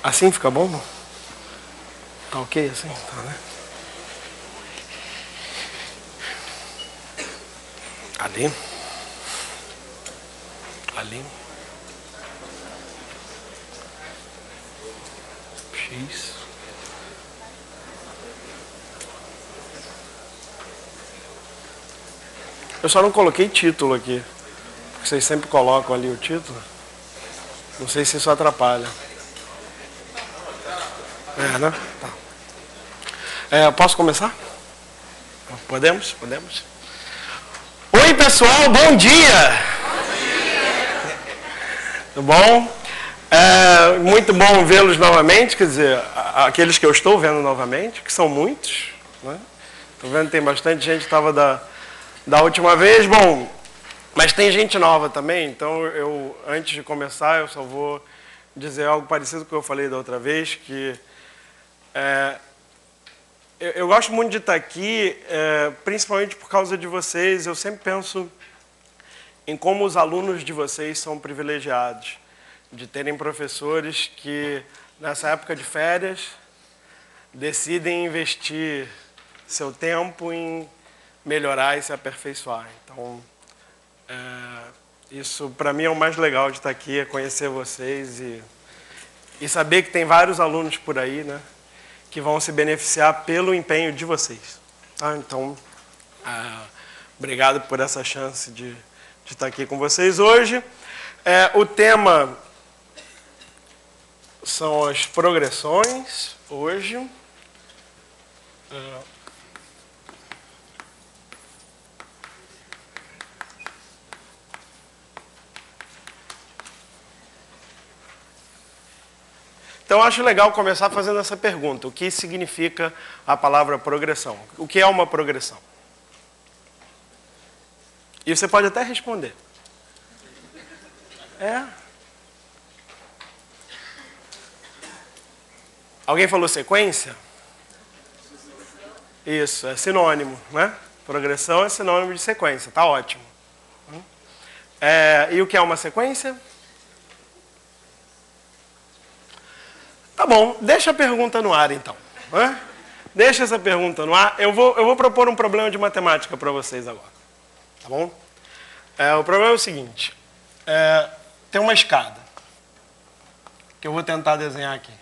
Assim fica bom? Tá ok assim? Tá, né? Ali. Ali. X. Eu só não coloquei título aqui. Porque vocês sempre colocam ali o título. Não sei se isso atrapalha. Né? Tá. Posso começar? Podemos? Podemos? Oi, pessoal, bom dia! Tudo bom? Muito bom vê-los novamente, quer dizer, aqueles que eu estou vendo novamente, que são muitos. Né? Estou vendo que tem bastante gente que estava da última vez. Bom, mas tem gente nova também, então antes de começar, eu só vou dizer algo parecido com o que eu falei da outra vez, que eu gosto muito de estar aqui, principalmente por causa de vocês. Eu sempre penso em como os alunos de vocês são privilegiados, de terem professores que, nessa época de férias, decidem investir seu tempo em melhorar e se aperfeiçoar. Então, isso para mim é o mais legal de estar aqui, é conhecer vocês e saber que tem vários alunos por aí, né, que vão se beneficiar pelo empenho de vocês. Tá? Então, obrigado por essa chance de estar aqui com vocês hoje. O tema são as progressões hoje. Então, acho legal começar fazendo essa pergunta. O que significa a palavra progressão? O que é uma progressão? E você pode até responder. Alguém falou sequência? Isso, é sinônimo, né? Progressão é sinônimo de sequência, tá ótimo. E o que é uma sequência? Tá bom, deixa a pergunta no ar então. Deixa essa pergunta no ar. Eu vou propor um problema de matemática para vocês agora. Tá bom? O problema é o seguinte. Tem uma escada que eu vou tentar desenhar aqui.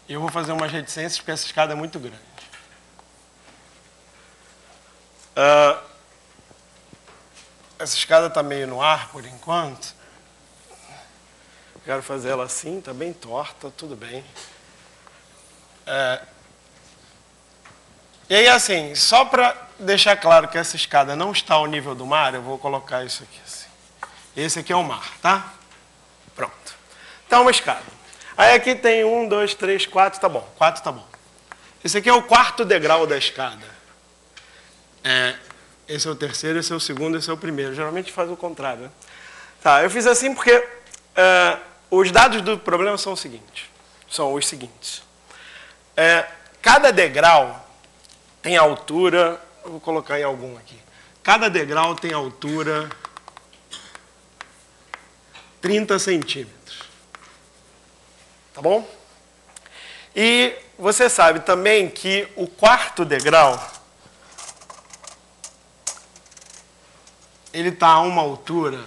E eu vou fazer umas reticências porque essa escada é muito grande. Essa escada está meio no ar por enquanto. Quero fazer ela assim, está bem torta, tudo bem. E aí, assim, só para deixar claro que essa escada não está ao nível do mar, eu vou colocar isso aqui assim. Esse aqui é o mar, tá? Pronto. Então, uma escada. Aí aqui tem 1, 2, 3, 4, tá bom. 4 tá bom. Esse aqui é o quarto degrau da escada. Esse é o terceiro, esse é o segundo, esse é o primeiro. Geralmente faz o contrário, né? Tá, eu fiz assim porque os dados do problema são os seguintes. Cada degrau tem altura, eu vou colocar em algum aqui. Cada degrau tem altura 30 centímetros. Tá bom? E você sabe também que o quarto degrau ele está a uma altura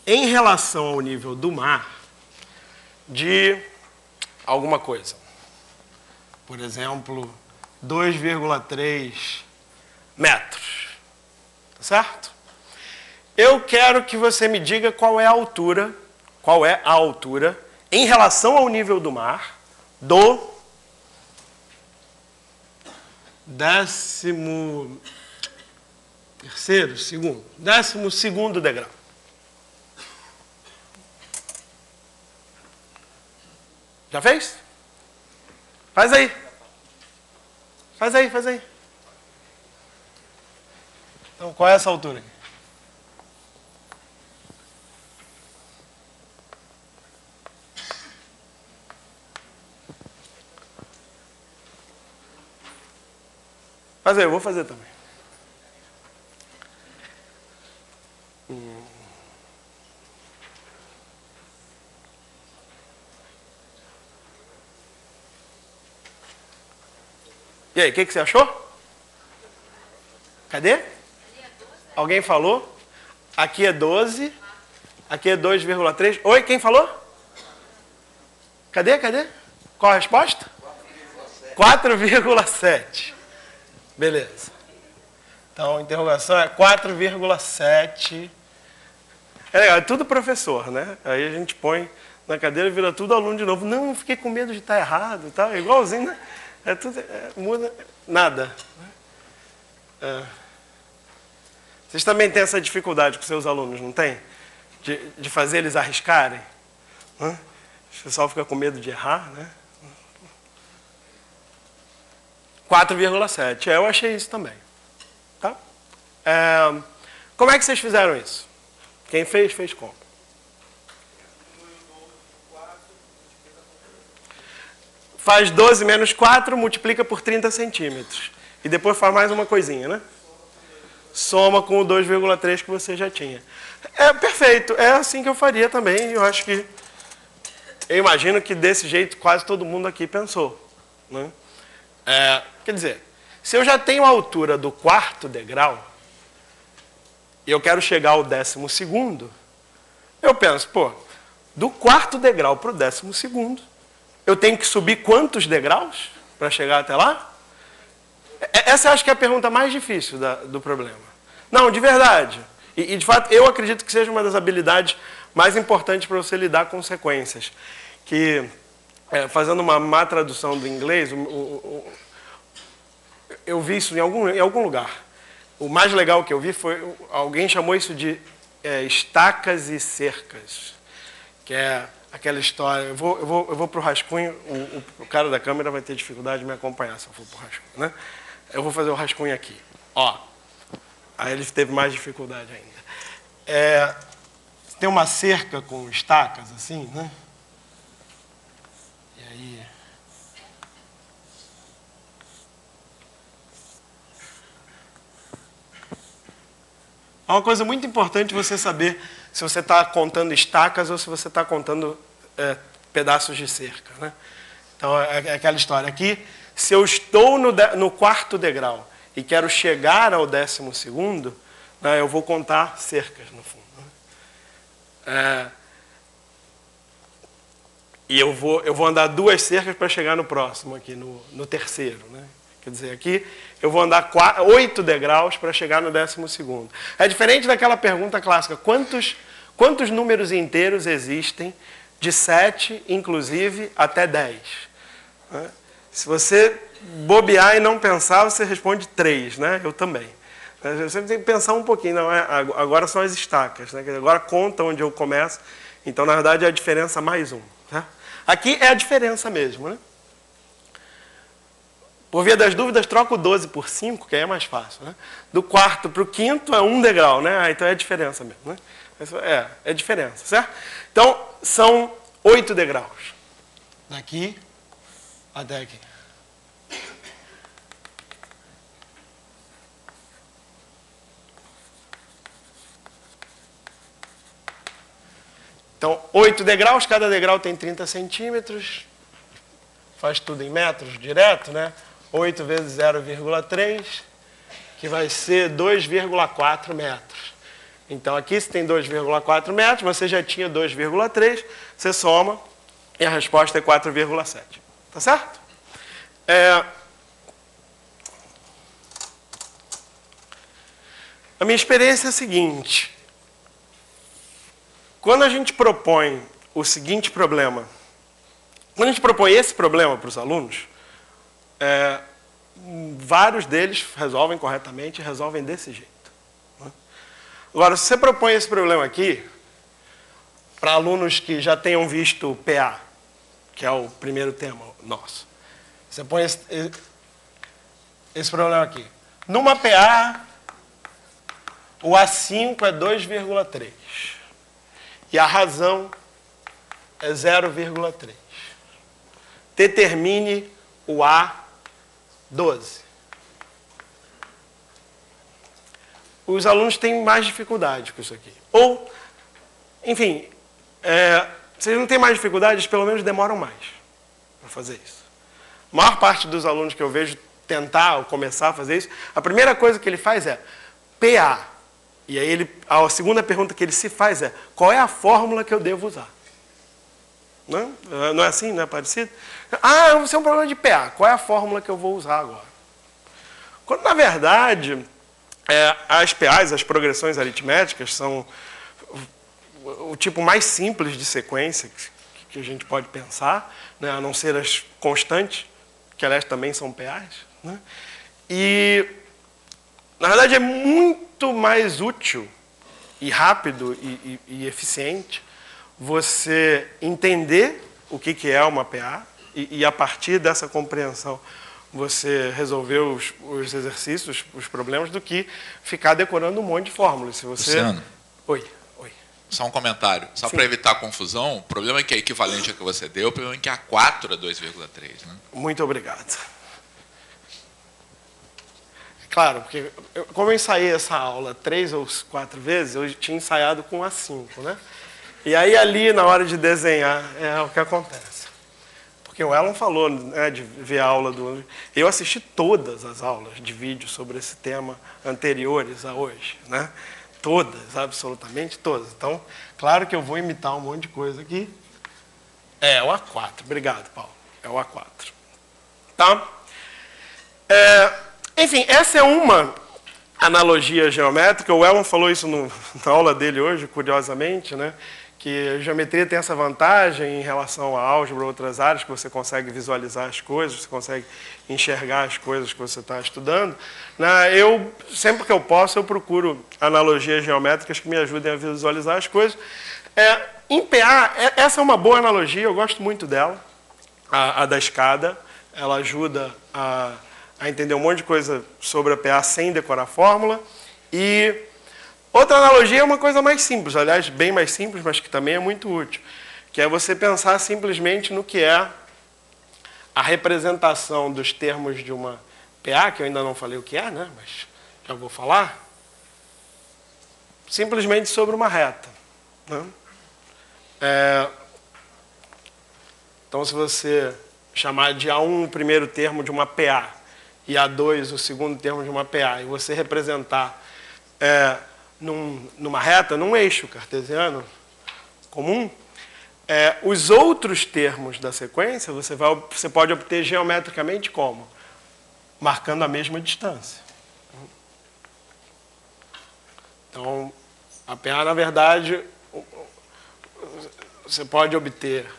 em relação ao nível do mar de alguma coisa. Por exemplo, 2,3 metros. Tá certo? Eu quero que você me diga qual é a altura em relação ao nível do mar do 12º degrau. Já fez? Faz aí. Então, qual é essa altura aqui? Faz aí, eu vou fazer também. E aí, o que você achou? Cadê? Alguém falou? Aqui é 12. Aqui é 2,3. Oi, quem falou? Cadê? Qual a resposta? 4,7. Beleza. Então, a interrogação é 4,7. É legal, é tudo professor, né? Aí a gente põe na cadeira e vira tudo aluno de novo. Não, fiquei com medo de estar errado e tal. É igualzinho, né? É tudo, muda nada. Vocês também têm essa dificuldade com seus alunos, não tem? De fazer eles arriscarem? O pessoal fica com medo de errar, né? 4,7. Eu achei isso também. Tá? Como é que vocês fizeram isso? Quem fez, fez como? Faz 12 menos 4, multiplica por 30 centímetros. E depois faz mais uma coisinha, né? Soma com o 2,3 que você já tinha. É perfeito. É assim que eu faria também. Eu acho que... Eu imagino que desse jeito quase todo mundo aqui pensou. Né? Quer dizer, se eu já tenho a altura do 4º degrau, e eu quero chegar ao 12º, eu penso, pô, do 4º degrau para o 12º, eu tenho que subir quantos degraus para chegar até lá? Essa eu acho que é a pergunta mais difícil do problema. Não, de verdade. E de fato, eu acredito que seja uma das habilidades mais importantes para você lidar com sequências. Que, fazendo uma má tradução do inglês, eu vi isso em algum lugar. O mais legal que eu vi foi, alguém chamou isso de estacas e cercas, que é aquela história. Eu vou para o rascunho, o cara da câmera vai ter dificuldade de me acompanhar se eu for para o rascunho, né? Eu vou fazer o rascunho aqui. Ó, aí ele teve mais dificuldade ainda. Tem uma cerca com estacas, assim, né? E aí... É uma coisa muito importante você saber se você está contando estacas ou se você está contando pedaços de cerca, né? Então, é aquela história aqui. Se eu estou no 4º degrau e quero chegar ao 12º, né, eu vou contar cercas, no fundo. Né? E eu vou andar 2 cercas para chegar no próximo, aqui no 3º. Né? Quer dizer, aqui eu vou andar 8 degraus para chegar no 12º. É diferente daquela pergunta clássica, quantos números inteiros existem de 7, inclusive, até 10? Né? Se você bobear e não pensar, você responde 3, né? Eu também. Você tem que pensar um pouquinho, não é? Agora são as estacas, né? Agora conta onde eu começo, então na verdade é a diferença mais 1. Tá? Aqui é a diferença mesmo, né? Por via das dúvidas, troca o 12 por 5, que aí é mais fácil. Né? Do 4º para o 5º é 1 degrau, né? Então é a diferença mesmo. Né? É diferença, certo? Então, são 8 degraus. Daqui até aqui. Então, 8 degraus, cada degrau tem 30 centímetros. Faz tudo em metros direto, né? 8 vezes 0,3, que vai ser 2,4 metros. Então, aqui você tem 2,4 metros, você já tinha 2,3, você soma e a resposta é 4,7. Tá certo? A minha experiência é a seguinte. Quando a gente propõe o seguinte problema, quando a gente propõe esse problema para os alunos, vários deles resolvem corretamente e resolvem desse jeito. Né? Agora, se você propõe esse problema aqui, para alunos que já tenham visto PA, que é o primeiro tema nosso, você põe esse problema aqui. Numa PA, o A5 é 2,3 e a razão é 0,3. Determine o A12. Os alunos têm mais dificuldade com isso aqui. Ou, enfim, se eles não têm mais dificuldades, pelo menos demoram mais para fazer isso. A maior parte dos alunos que eu vejo tentar ou começar a fazer isso, a primeira coisa que ele faz é PA. E aí a segunda pergunta que ele se faz é: qual é a fórmula que eu devo usar? Não é assim? Não é parecido? Ah, isso é um problema de PA. Qual é a fórmula que eu vou usar agora? Quando, na verdade, as PAs, as progressões aritméticas, são o tipo mais simples de sequência que a gente pode pensar, né? A não ser as constantes, que, aliás, também são PAs. Né? E, na verdade, é muito mais útil e rápido e eficiente você entender o que é uma PA e, a partir dessa compreensão, você resolver os exercícios, os problemas, do que ficar decorando um monte de fórmulas. Se você... Luciano. Oi. Só um comentário. Só para evitar a confusão, o problema é que a equivalente ao que você deu, o problema é que a 4 é 2,3. Né? Muito obrigado. Claro, porque como eu ensaiei essa aula 3 ou 4 vezes, eu tinha ensaiado com a 5, né? E aí ali, na hora de desenhar, é o que acontece. Porque o Elon falou, né, de ver a aula do... Eu assisti todas as aulas de vídeo sobre esse tema anteriores a hoje, né? Todas, absolutamente todas. Então, claro que eu vou imitar um monte de coisa aqui. É o A4. Obrigado, Paulo. É o A4. Tá? Enfim, essa é uma analogia geométrica. O Elon falou isso na aula dele hoje, curiosamente, né? Que a geometria tem essa vantagem em relação à álgebra ou outras áreas, que você consegue visualizar as coisas, você consegue enxergar as coisas que você está estudando. Eu, sempre que eu posso, eu procuro analogias geométricas que me ajudem a visualizar as coisas. Em PA, essa é uma boa analogia, eu gosto muito dela, a da escada. Ela ajuda a entender um monte de coisa sobre a PA sem decorar a fórmula. E outra analogia é uma coisa mais simples, aliás, bem mais simples, mas que também é muito útil, que é você pensar simplesmente no que é a representação dos termos de uma PA, que eu ainda não falei o que é, né? Mas já vou falar, simplesmente sobre uma reta. Né? Então, se você chamar de A1 o primeiro termo de uma PA e A2 o segundo termo de uma PA, e você representar numa reta, num eixo cartesiano comum, os outros termos da sequência você pode obter geometricamente como? Marcando a mesma distância. Então, a PA, na verdade, você pode obter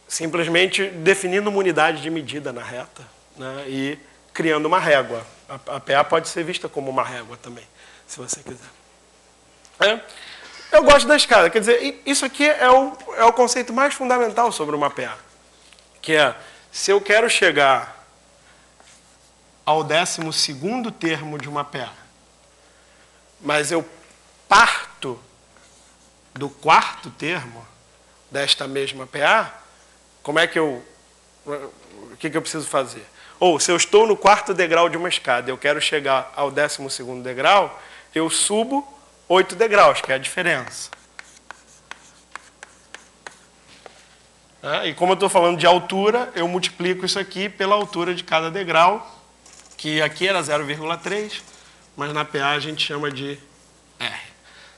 simplesmente definindo uma unidade de medida na reta, né, e criando uma régua. A PA pode ser vista como uma régua também, se você quiser. Eu gosto da escada. Quer dizer, isso aqui é o conceito mais fundamental sobre uma PA. Que é, se eu quero chegar ao 12º termo de uma PA, mas eu parto do 4º termo desta mesma PA, como é que o que eu preciso fazer? Ou, se eu estou no 4º degrau de uma escada e eu quero chegar ao 12º degrau, eu subo 8 degraus, que é a diferença. E como eu estou falando de altura, eu multiplico isso aqui pela altura de cada degrau, que aqui era 0,3, mas na PA a gente chama de R.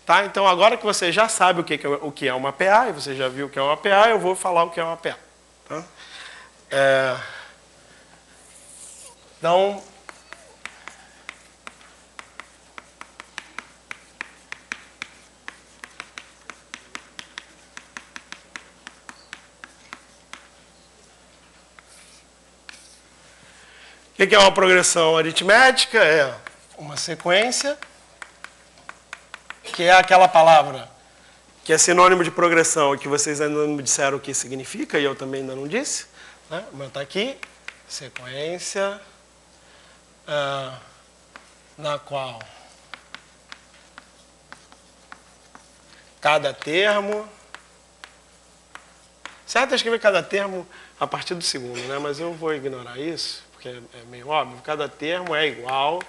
Tá? Então, agora que você já sabe o que é uma PA, e você já viu o que é uma PA, eu vou falar o que é uma PA. Tá? Então, o que é uma progressão aritmética? É uma sequência, que é aquela palavra que é sinônimo de progressão e que vocês ainda não me disseram o que significa, e eu também ainda não disse. Né? Mas está aqui, sequência na qual cada termo... Certo é escrever cada termo a partir do segundo, né? Mas eu vou ignorar isso, porque é meio óbvio. Cada termo é igual...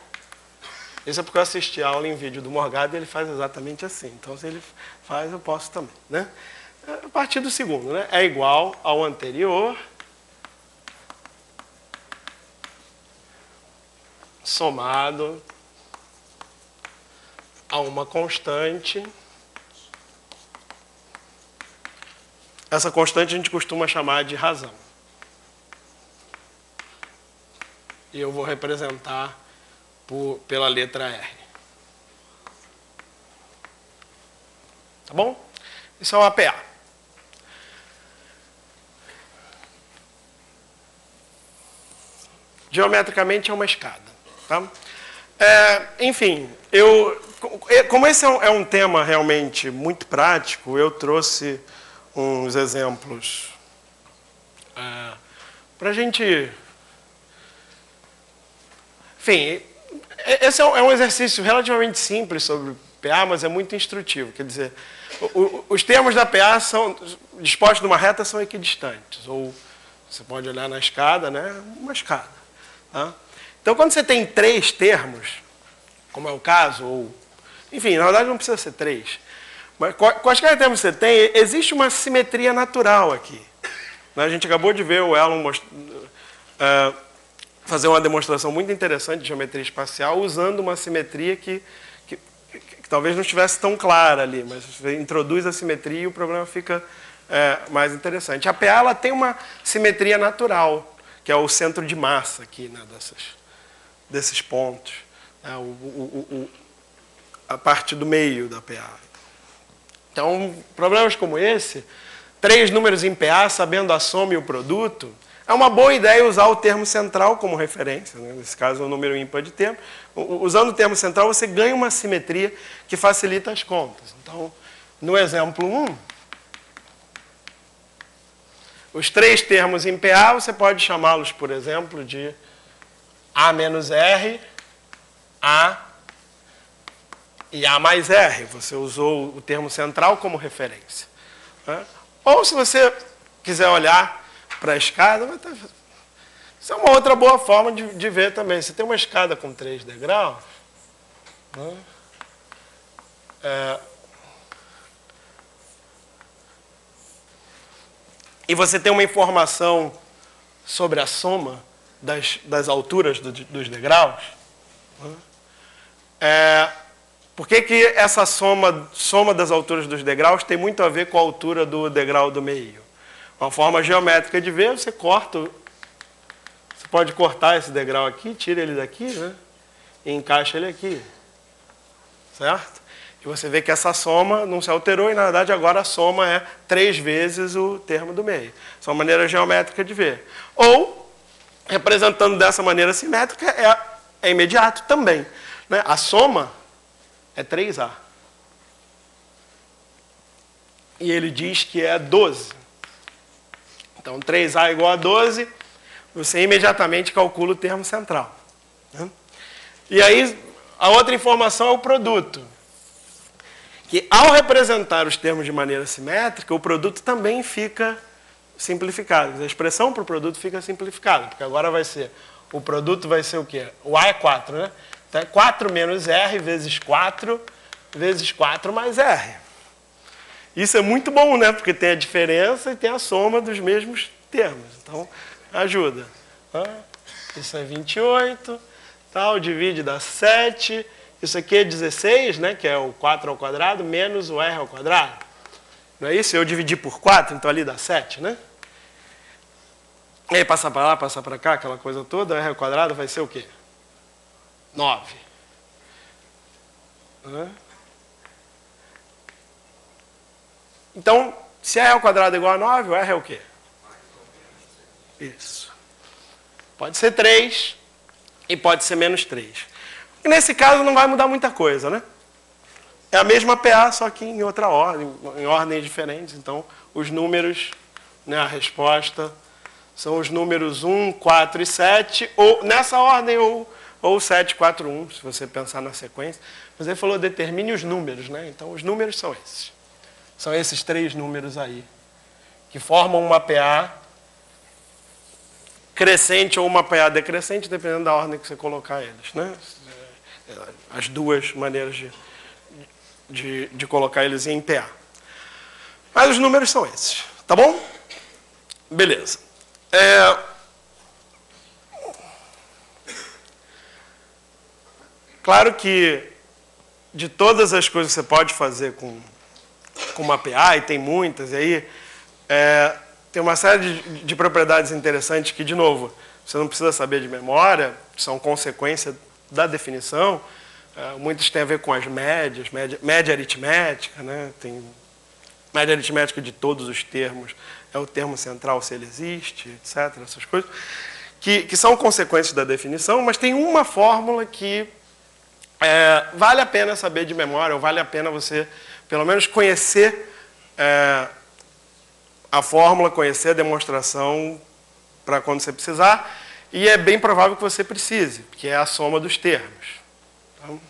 Isso é porque eu assisti a aula em vídeo do Morgado e ele faz exatamente assim. Então, se ele faz, eu posso também. Né? A partir do segundo, né? É igual ao anterior somado a uma constante. Essa constante a gente costuma chamar de razão. E eu vou representar pela letra R. Tá bom? Isso é uma PA. Geometricamente é uma escada. Tá? Enfim, como esse é um tema realmente muito prático, eu trouxe uns exemplos para a gente... Enfim, esse é um exercício relativamente simples sobre PA, mas é muito instrutivo. Quer dizer, os termos da PA são dispostos numa reta são equidistantes. Ou você pode olhar na escada, né? Uma escada. Tá? Então, quando você tem 3 termos, como é o caso, ou... Enfim, na verdade não precisa ser 3. Mas quaisquer termos você tem, existe uma simetria natural aqui. A gente acabou de ver o Elon fazer uma demonstração muito interessante de geometria espacial usando uma simetria que talvez não estivesse tão clara ali, mas você introduz a simetria e o problema fica mais interessante. A PA ela tem uma simetria natural, que é o centro de massa aqui, né, desses pontos. A parte do meio da PA. Então, problemas como esse, 3 números em PA, sabendo a soma e o produto, é uma boa ideia usar o termo central como referência. Né? Nesse caso, é um número ímpar de termo. Usando o termo central, você ganha uma simetria que facilita as contas. Então, no exemplo 1, os 3 termos em PA, você pode chamá-los, por exemplo, de A menos R, A e A mais R. Você usou o termo central como referência. Né? Ou, se você quiser olhar para a escada, isso é uma outra boa forma de ver também. Você tem uma escada com 3 degraus, né? E você tem uma informação sobre a soma das alturas dos degraus. Né? Por que essa soma das alturas dos degraus tem muito a ver com a altura do degrau do meio? Uma forma geométrica de ver, você pode cortar esse degrau aqui, tira ele daqui, né? E encaixa ele aqui. Certo? E você vê que essa soma não se alterou e, na verdade, agora a soma é 3 vezes o termo do meio. Essa é uma maneira geométrica de ver. Ou, representando dessa maneira simétrica, é imediato também. Né? A soma é 3A. E ele diz que é 12. Então, 3A igual a 12, você imediatamente calcula o termo central. Né? E aí, a outra informação é o produto. Que, ao representar os termos de maneira simétrica, o produto também fica simplificado. A expressão para o produto fica simplificada, porque agora o produto vai ser o quê? O A é 4, né? Então, é 4 menos R vezes 4 mais R. Isso é muito bom, né? Porque tem a diferença e tem a soma dos mesmos termos. Então, ajuda. Isso é 28, tal, divide, dá 7. Isso aqui é 16, né? Que é o 4 ao quadrado, menos o R ao quadrado. Não é isso? Eu dividi por 4, então ali dá 7, né? E aí, passar para lá, passar para cá, aquela coisa toda, R ao quadrado vai ser o quê? 9. Então, se R ao quadrado é igual a 9, o R é o quê? Isso. Pode ser 3 e pode ser menos 3. E nesse caso não vai mudar muita coisa, né? É a mesma PA, só que em outra ordem, em ordens diferentes. Então, os números, né, a resposta, são os números 1, 4 e 7, ou nessa ordem, ou 7, 4, 1, se você pensar na sequência. Mas ele falou, determine os números, né? Então, os números são esses. São esses 3 números aí, que formam uma PA crescente ou uma PA decrescente, dependendo da ordem que você colocar eles, né? As duas maneiras de colocar eles em PA. Mas os números são esses, tá bom? Beleza. Claro que de todas as coisas que você pode fazer com uma PA, e tem muitas, e aí tem uma série de propriedades interessantes que, de novo, você não precisa saber de memória, são consequência da definição. Muitas têm a ver com as médias, média aritmética, né? Tem média aritmética de todos os termos, é o termo central se ele existe, etc. Essas coisas, que são consequências da definição, mas tem uma fórmula que vale a pena saber de memória, ou vale a pena você, pelo menos, conhecer a fórmula, conhecer a demonstração para quando você precisar, e é bem provável que você precise, que é a soma dos termos. Então,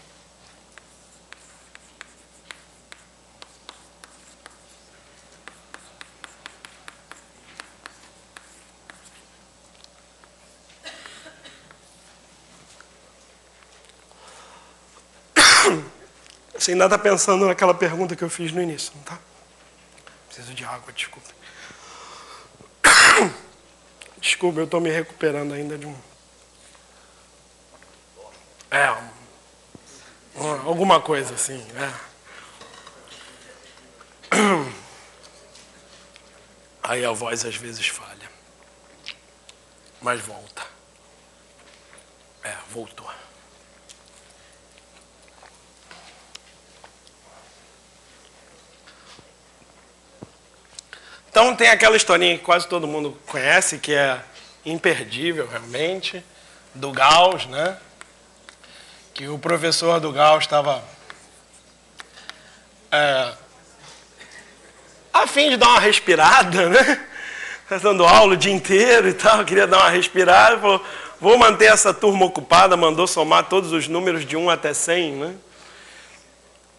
você ainda está pensando naquela pergunta que eu fiz no início, não está? Preciso de água, desculpa. Desculpa, eu estou me recuperando ainda de alguma coisa assim. Aí a voz às vezes falha. Mas volta. Voltou. Então tem aquela historinha que quase todo mundo conhece, que é imperdível realmente, do Gauss, né? Que o professor do Gauss estava a fim de dar uma respirada, né? Dando aula o dia inteiro e tal, queria dar uma respirada, falou, vou manter essa turma ocupada, mandou somar todos os números de 1 até 100, né?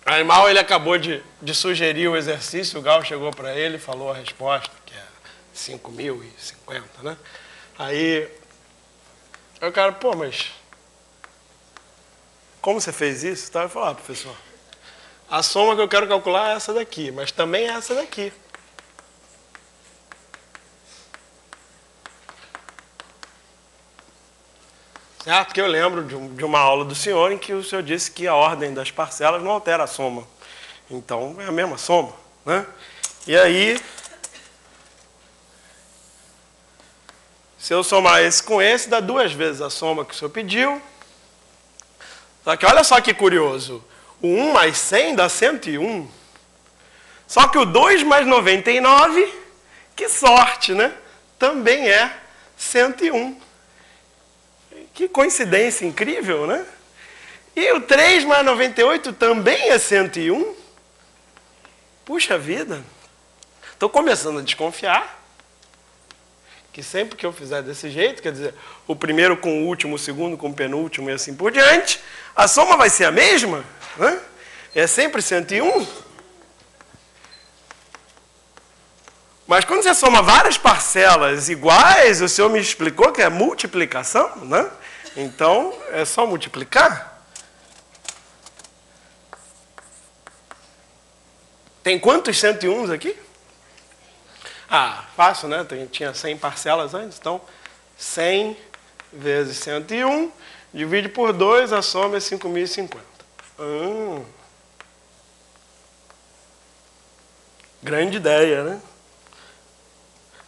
Aí mal ele acabou de sugerir o exercício, o Gauss chegou para ele e falou a resposta, que é 5.050, né? Aí o cara, pô, mas como você fez isso? Ele falou, professor, a soma que eu quero calcular é essa daqui, mas também é essa daqui. Certo? Que eu lembro de uma aula do senhor em que o senhor disse que a ordem das parcelas não altera a soma. Então, é a mesma soma, né? E aí, se eu somar esse com esse, dá 2 vezes a soma que o senhor pediu. Só que olha só que curioso. O 1 mais 100 dá 101. Só que o 2 mais 99, que sorte, né? Também é 101. Que coincidência incrível, né? E o 3 mais 98 também é 101. Puxa vida. Estou começando a desconfiar que sempre que eu fizer desse jeito, quer dizer, o primeiro com o último, o segundo com o penúltimo e assim por diante, a soma vai ser a mesma, né? É sempre 101. Mas quando você soma várias parcelas iguais, o senhor me explicou que é multiplicação, né? Então, é só multiplicar. Tem quantos 101 aqui? Fácil, né? Tinha 100 parcelas antes, então 100 vezes 101, divide por 2, a soma é 5.050. Grande ideia, né?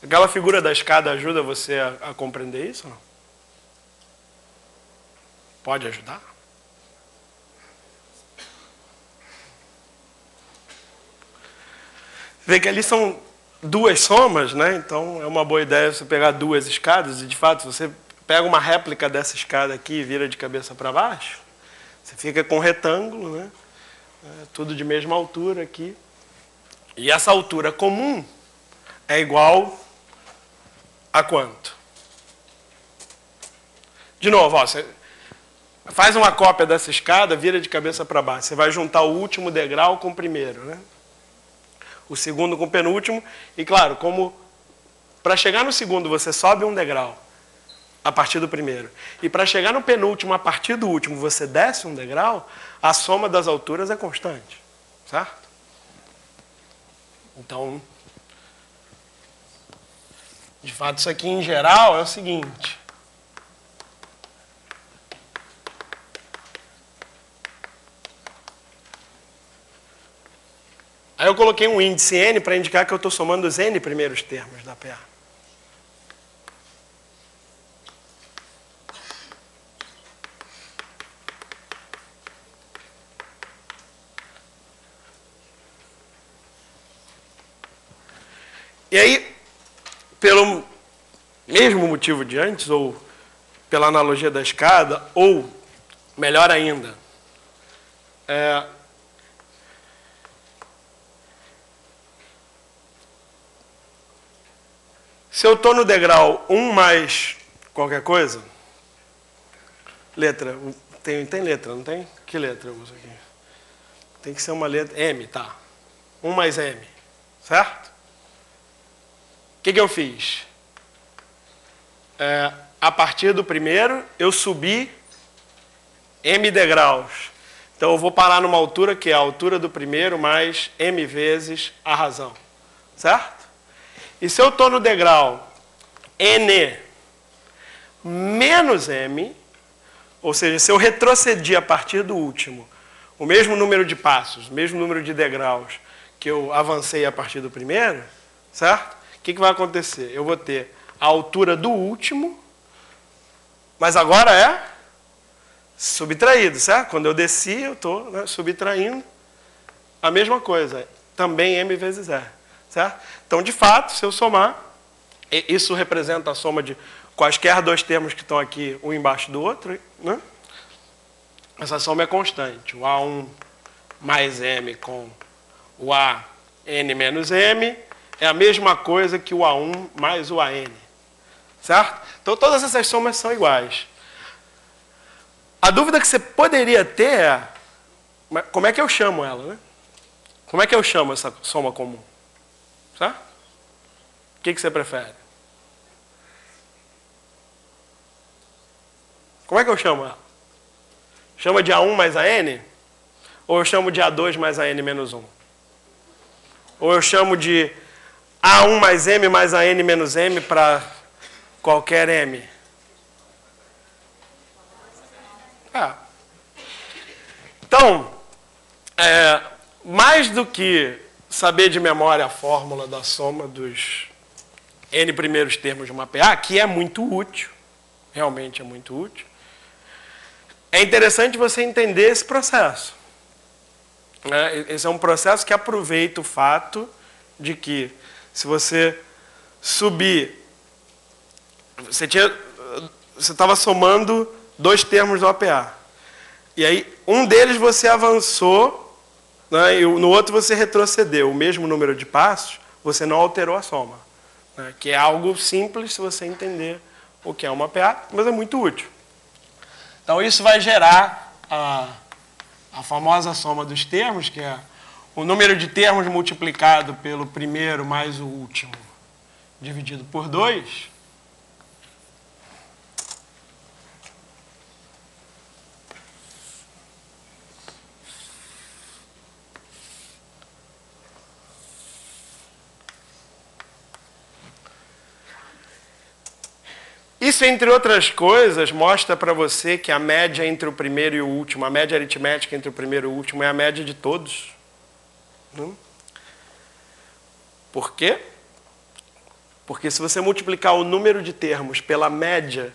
Aquela figura da escada ajuda você a compreender isso ou não? Pode ajudar? Vê que ali são 2 somas, né? Então é uma boa ideia você pegar 2 escadas e, de fato, se você pega uma réplica dessa escada aqui e vira de cabeça para baixo, você fica com um retângulo, né? Tudo de mesma altura aqui. E essa altura comum é igual a quanto? De novo, ó, você faz uma cópia dessa escada, vira de cabeça para baixo. Você vai juntar o último degrau com o primeiro, né? O segundo com o penúltimo. E, claro, como para chegar no segundo você sobe um degrau a partir do primeiro, e para chegar no penúltimo a partir do último você desce um degrau, a soma das alturas é constante. Certo? Então, de fato, isso aqui em geral é o seguinte. Aí eu coloquei um índice n para indicar que eu estou somando os n primeiros termos da PA. E aí, pelo mesmo motivo de antes, ou pela analogia da escada, ou, melhor ainda, se eu estou no degrau 1 mais qualquer coisa, letra, tem letra, não tem? Que letra eu uso aqui? Tem que ser uma letra, M, tá. 1 mais M, certo? O que eu fiz? A partir do primeiro, eu subi M degraus. Então, eu vou parar numa altura que é a altura do primeiro mais M vezes a razão. Certo? E se eu estou no degrau N menos M, ou seja, se eu retrocedi a partir do último, o mesmo número de passos, o mesmo número de degraus que eu avancei a partir do primeiro, certo? O que vai acontecer? Eu vou ter a altura do último, mas agora é subtraído, certo? Quando eu desci, eu estou subtraindo a mesma coisa, também M vezes R, certo? Então, de fato, se eu somar, isso representa a soma de quaisquer dois termos que estão aqui, um embaixo do outro, né? Essa soma é constante. O A1 mais M com o AN menos M é a mesma coisa que o A1 mais o AN. Certo? Então, todas essas somas são iguais. A dúvida que você poderia ter é, como é que eu chamo ela, né? Como é que eu chamo essa soma comum? Certo? O que você prefere? Como é que eu chamo ela? Chama de A1 mais AN? Ou eu chamo de A2 mais AN menos 1? Ou eu chamo de A1 mais M mais AN menos M para qualquer M? Então, mais do que saber de memória a fórmula da soma dos N primeiros termos de uma PA, que é muito útil, realmente é muito útil, é interessante você entender esse processo. Esse é um processo que aproveita o fato de que, se você subir, você estava somando dois termos do APA. E aí, um deles você avançou, né, e no outro você retrocedeu. O mesmo número de passos, você não alterou a soma. Né, que é algo simples se você entender o que é uma APA, mas é muito útil. Então, isso vai gerar a famosa soma dos termos, que é o número de termos multiplicado pelo primeiro mais o último, dividido por 2. Isso, entre outras coisas, mostra para você que a média entre o primeiro e o último, a média aritmética entre o primeiro e o último é a média de todos. Por quê? Porque se você multiplicar o número de termos pela média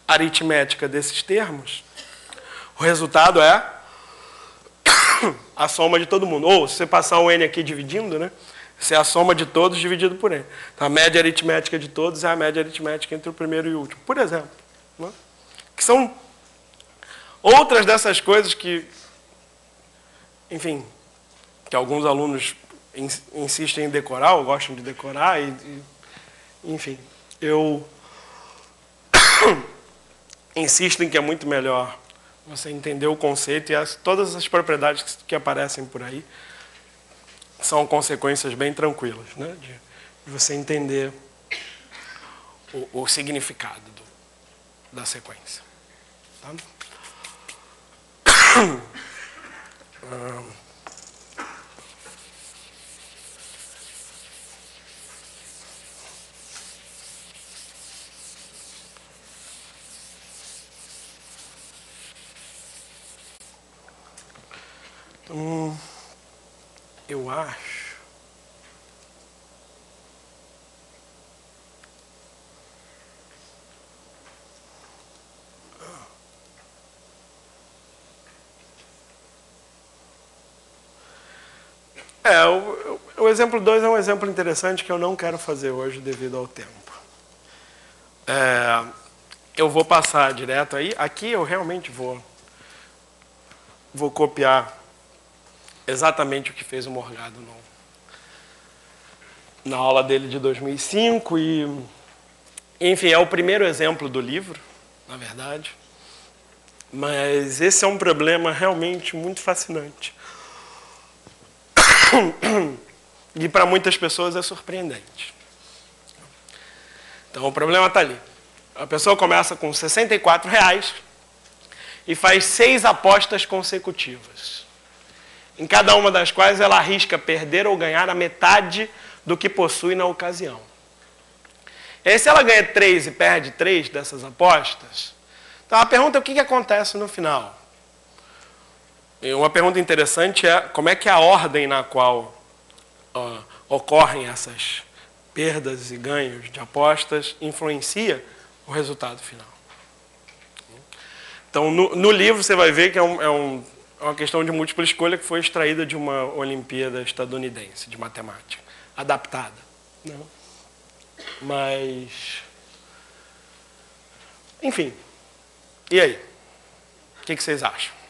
aritmética desses termos, o resultado é a soma de todo mundo. Ou, se você passar o N aqui dividindo, né? Isso é a soma de todos dividido por N. Então, a média aritmética de todos é a média aritmética entre o primeiro e o último, por exemplo. Né? Que são outras dessas coisas que, enfim, que alguns alunos insistem em decorar, ou gostam de decorar, enfim, eu insisto em que é muito melhor você entender o conceito e todas as propriedades que aparecem por aí são consequências bem tranquilas, né? De você entender o significado da sequência. Tá? Então, eu acho O exemplo 2 é um exemplo interessante que eu não quero fazer hoje devido ao tempo. Eu vou passar direto aí. Aqui eu realmente vou copiar exatamente o que fez o Morgado na aula dele de 2005. Enfim, é o primeiro exemplo do livro, na verdade. Mas esse é um problema realmente muito fascinante. E para muitas pessoas é surpreendente. Então o problema está ali. A pessoa começa com R$64 e faz 6 apostas consecutivas, em cada uma das quais ela arrisca perder ou ganhar a metade do que possui na ocasião. E aí, se ela ganha 3 e perde 3 dessas apostas, então a pergunta é o que acontece no final. E uma pergunta interessante é como é que a ordem na qual ocorrem essas perdas e ganhos de apostas influencia o resultado final. Então, no livro você vai ver que é uma questão de múltipla escolha que foi extraída de uma Olimpíada estadunidense de matemática, adaptada. Não? Mas, enfim, e aí? O que vocês acham?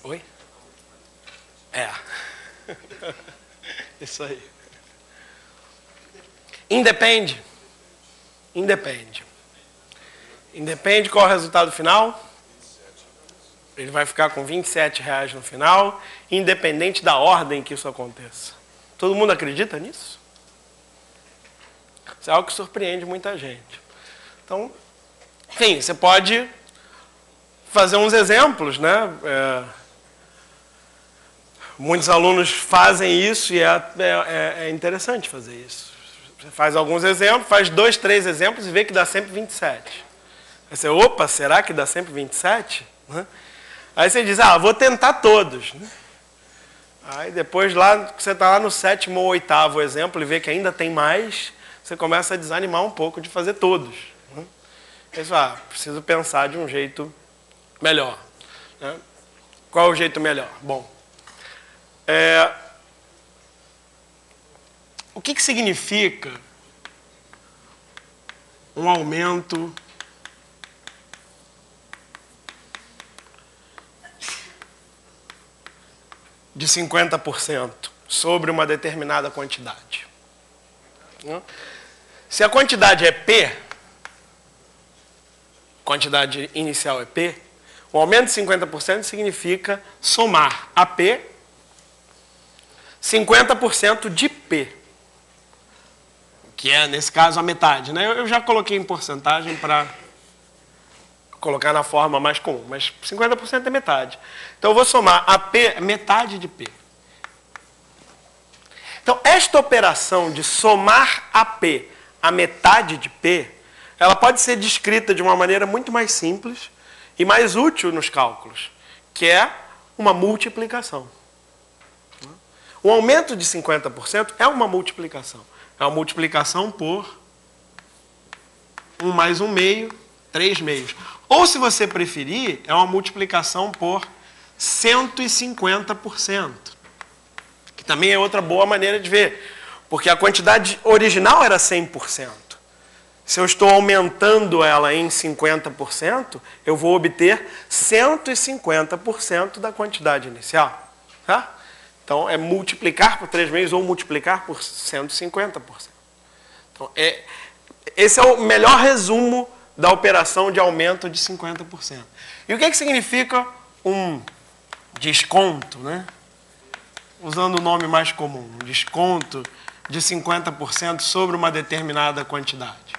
Oi? Isso aí. Independe. Independe qual é o resultado final. Ele vai ficar com R$27 no final, independente da ordem que isso aconteça. Todo mundo acredita nisso? Isso é algo que surpreende muita gente. Então, enfim, você pode fazer uns exemplos, né? Muitos alunos fazem isso e é interessante fazer isso. Você faz alguns exemplos, faz 2, 3 exemplos e vê que dá sempre 27. Aí você, opa, será que dá sempre 27? Aí você diz, vou tentar todos. Aí depois lá, você está lá no 7º ou 8º exemplo e vê que ainda tem mais, você começa a desanimar um pouco de fazer todos. Aí você fala, preciso pensar de um jeito melhor. Qual é o jeito melhor? Bom, o que significa um aumento de 50% sobre uma determinada quantidade? Se a quantidade é P, quantidade inicial é P, o aumento de 50% significa somar a P 50% de P, que é, nesse caso, a metade. Né? Eu já coloquei em porcentagem para colocar na forma mais comum, mas 50% é metade. Então, eu vou somar a P, metade de P. Então, esta operação de somar a P a metade de P, ela pode ser descrita de uma maneira muito mais simples e mais útil nos cálculos, que é uma multiplicação. O aumento de 50% é uma multiplicação. É uma multiplicação por 1 mais 1 meio, 3 meios. Ou, se você preferir, é uma multiplicação por 150%. Que também é outra boa maneira de ver. Porque a quantidade original era 100%. Se eu estou aumentando ela em 50%, eu vou obter 150% da quantidade inicial. Tá? Então, é multiplicar por 3 meses ou multiplicar por 150%. Então, esse é o melhor resumo da operação de aumento de 50%. E o que significa um desconto, né? Usando o nome mais comum, um desconto de 50% sobre uma determinada quantidade.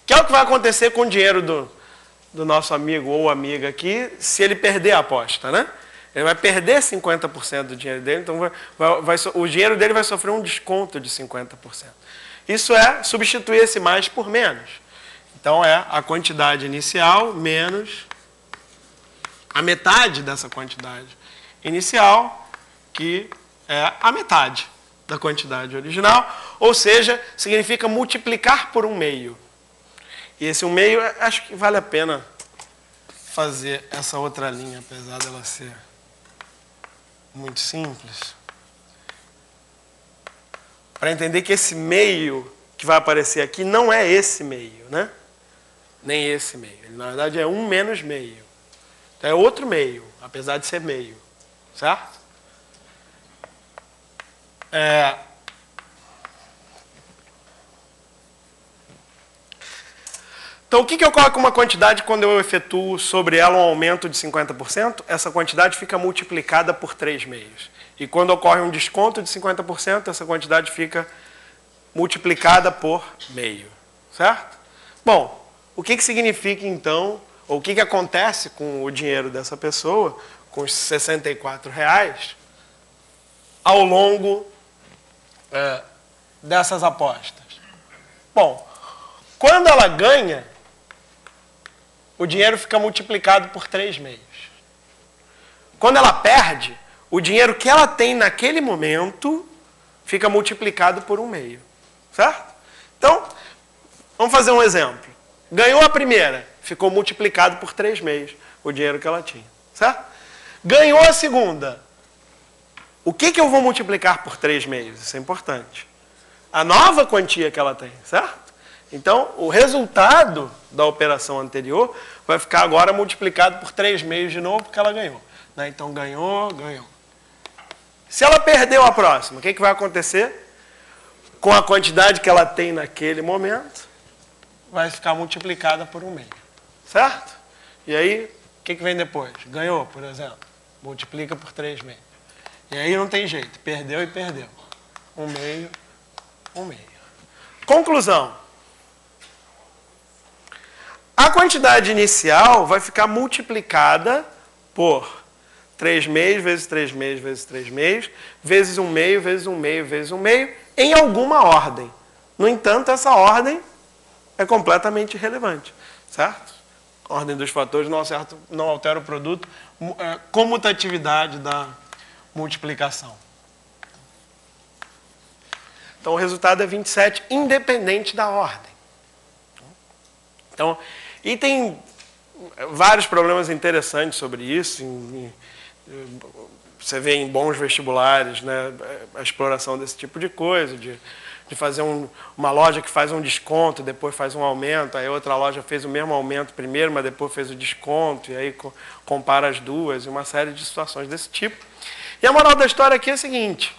Que é o que vai acontecer com o dinheiro do nosso amigo ou amiga aqui, se ele perder a aposta, né? Ele vai perder 50% do dinheiro dele, então o dinheiro dele vai sofrer um desconto de 50%. Isso é substituir esse mais por menos. Então, é a quantidade inicial menos a metade dessa quantidade inicial, que é a metade da quantidade original, ou seja, significa multiplicar por 1/2. E esse 1/2, acho que vale a pena fazer essa outra linha, apesar dela ser muito simples, para entender que esse meio que vai aparecer aqui não é esse meio, né? Nem esse meio. Ele, na verdade, é 1 menos meio. Então, é outro meio, apesar de ser meio. Certo? Então, o que ocorre com uma quantidade quando eu efetuo sobre ela um aumento de 50%? Essa quantidade fica multiplicada por 3 meios. E quando ocorre um desconto de 50%, essa quantidade fica multiplicada por meio. Certo? Bom, o que significa, então, ou o que acontece com o dinheiro dessa pessoa, com os R$64, ao longo dessas apostas? Bom, quando ela ganha, o dinheiro fica multiplicado por 3 meios. Quando ela perde, o dinheiro que ela tem naquele momento fica multiplicado por 1/2. Certo? Então, vamos fazer um exemplo. Ganhou a primeira, ficou multiplicado por 3 meios o dinheiro que ela tinha. Certo? Ganhou a segunda. O que eu vou multiplicar por 3 meios? Isso é importante. A nova quantia que ela tem. Certo? Então, o resultado da operação anterior vai ficar agora multiplicado por 3 meios de novo, porque ela ganhou. Né? Então, ganhou. Se ela perdeu a próxima, o que vai acontecer? Com a quantidade que ela tem naquele momento, vai ficar multiplicada por 1/2. Certo? E aí, o que vem depois? Ganhou, por exemplo. Multiplica por 3 meios. E aí não tem jeito. Perdeu e perdeu. 1/2. Conclusão. A quantidade inicial vai ficar multiplicada por 3 meios vezes 3 meios vezes 3 meios, vezes 1/2, vezes 1/2, vezes 1/2, em alguma ordem. No entanto, essa ordem é completamente irrelevante. Certo? A ordem dos fatores não altera o produto, comutatividade da multiplicação. Então, o resultado é 27, independente da ordem. Então, e tem vários problemas interessantes sobre isso. Você vê em bons vestibulares, né, a exploração desse tipo de coisa, de fazer uma loja que faz um desconto, depois faz um aumento, aí outra loja fez o mesmo aumento primeiro, mas depois fez o desconto, e aí compara as duas, e uma série de situações desse tipo. E a moral da história aqui é a seguinte: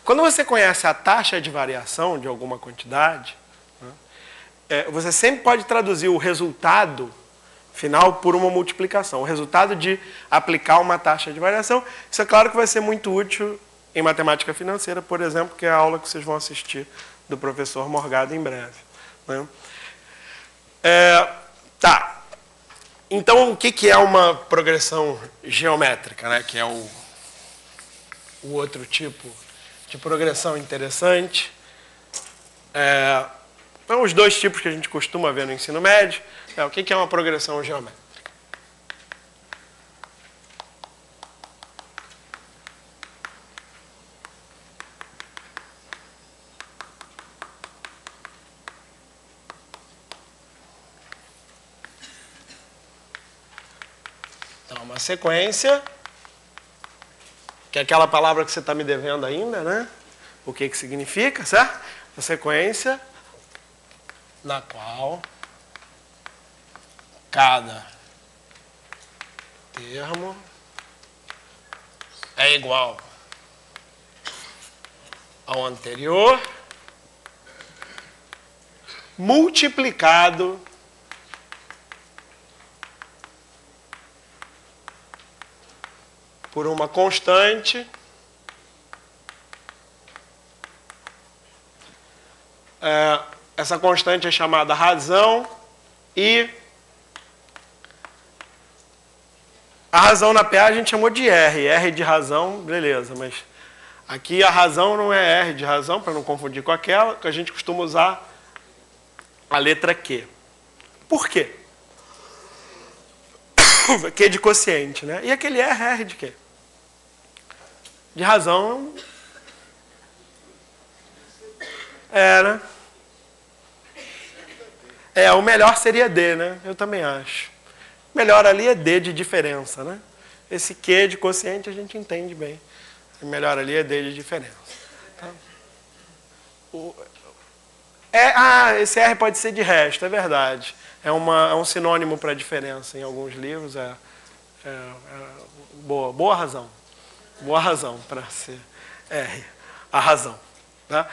quando você conhece a taxa de variação de alguma quantidade, você sempre pode traduzir o resultado final por uma multiplicação. O resultado de aplicar uma taxa de variação. Isso é claro que vai ser muito útil em matemática financeira, por exemplo, que é a aula que vocês vão assistir do professor Morgado em breve. Né? Tá. Então, o que é uma progressão geométrica, né? Que é o outro tipo de progressão interessante. Então, os dois tipos que a gente costuma ver no ensino médio. O que é uma progressão geométrica? Então, uma sequência, que é aquela palavra que você está me devendo ainda, né? O que significa, certo? Uma sequência na qual cada termo é igual ao anterior multiplicado por uma constante essa constante é chamada razão e a razão na PA a gente chamou de R. R de razão, beleza, mas aqui a razão não é R de razão, para não confundir com aquela, que a gente costuma usar a letra Q. Por quê? Q de quociente, né? E aquele R, R de quê? De razão. Né? O melhor seria D, né? Eu também acho. O melhor ali é D de diferença, né? Esse Q de quociente a gente entende bem. O melhor ali é D de diferença. Tá? Esse R pode ser de resto, é verdade. É um sinônimo para diferença em alguns livros. Boa razão. Boa razão para ser R. A razão. Tá?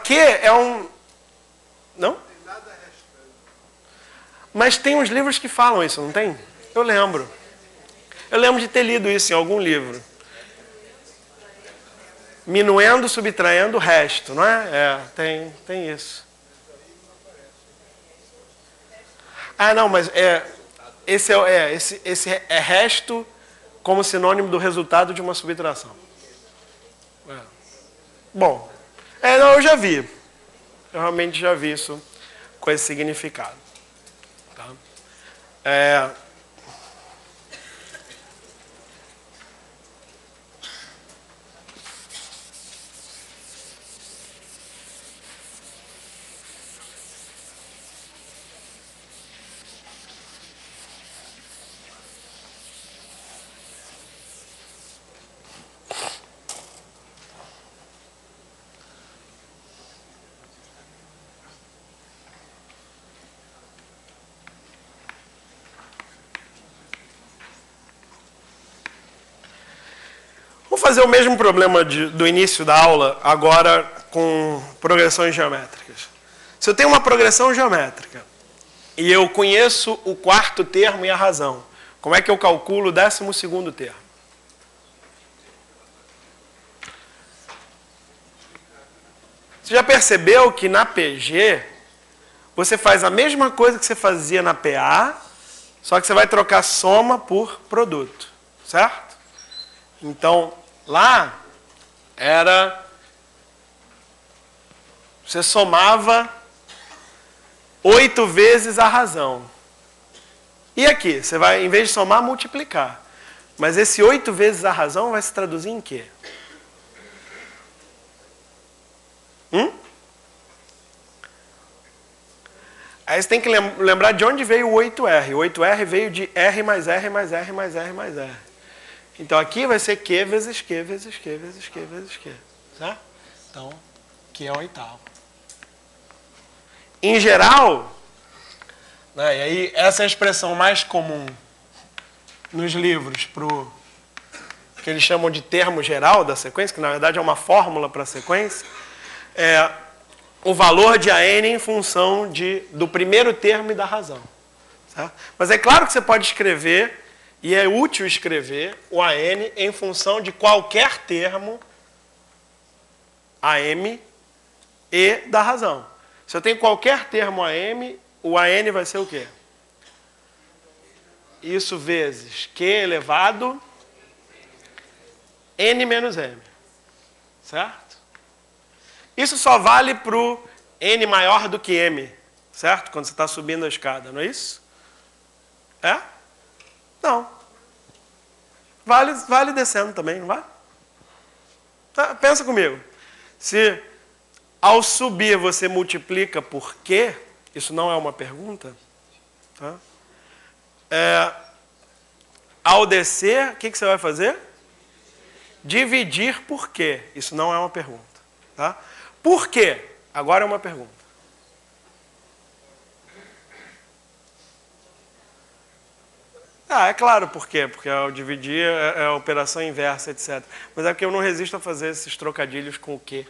Q é um... Não? Mas tem uns livros que falam isso, não tem? Eu lembro. Eu lembro de ter lido isso em algum livro. Minuendo, subtraindo o resto, não é? Tem isso. Não, mas esse é resto como sinônimo do resultado de uma subtração. Bom, não, eu já vi. Eu realmente já vi isso com esse significado. Tá? Vou fazer o mesmo problema do início da aula, agora com progressões geométricas. Se eu tenho uma progressão geométrica e eu conheço o quarto termo e a razão, como é que eu calculo o 12º termo? Você já percebeu que na PG você faz a mesma coisa que você fazia na PA, só que você vai trocar soma por produto, certo? Então, lá você somava 8 vezes a razão. E aqui, você vai, em vez de somar, multiplicar. Mas esse 8 vezes a razão vai se traduzir em quê? Aí você tem que lembrar de onde veio o 8R. O 8R veio de R mais R mais R mais R mais R. Então aqui vai ser Q vezes Q vezes Q vezes Q vezes Q. Certo? Então, Q é o oitavo. Em geral, né, e aí essa é a expressão mais comum nos livros para o que eles chamam de termo geral da sequência, que na verdade é uma fórmula para a sequência, o valor de AN em função do primeiro termo e da razão. Certo? Mas é claro que você pode escrever, e é útil escrever, o AN em função de qualquer termo AM e da razão. Se eu tenho qualquer termo AM, o AN vai ser o quê? Isso vezes Q elevado N menos M. Certo? Isso só vale para o N maior do que M. Certo? Quando você está subindo a escada, não é isso? Não. Vale descendo também, não vale? Tá, pensa comigo. Se ao subir você multiplica por Q, isso não é uma pergunta, tá? Ao descer, o que você vai fazer? Dividir por Q. Isso não é uma pergunta. Tá? Por quê? Agora é uma pergunta. Ah, é claro, por quê? Porque ao dividir é a operação inversa, etc. Mas é porque eu não resisto a fazer esses trocadilhos com o Q,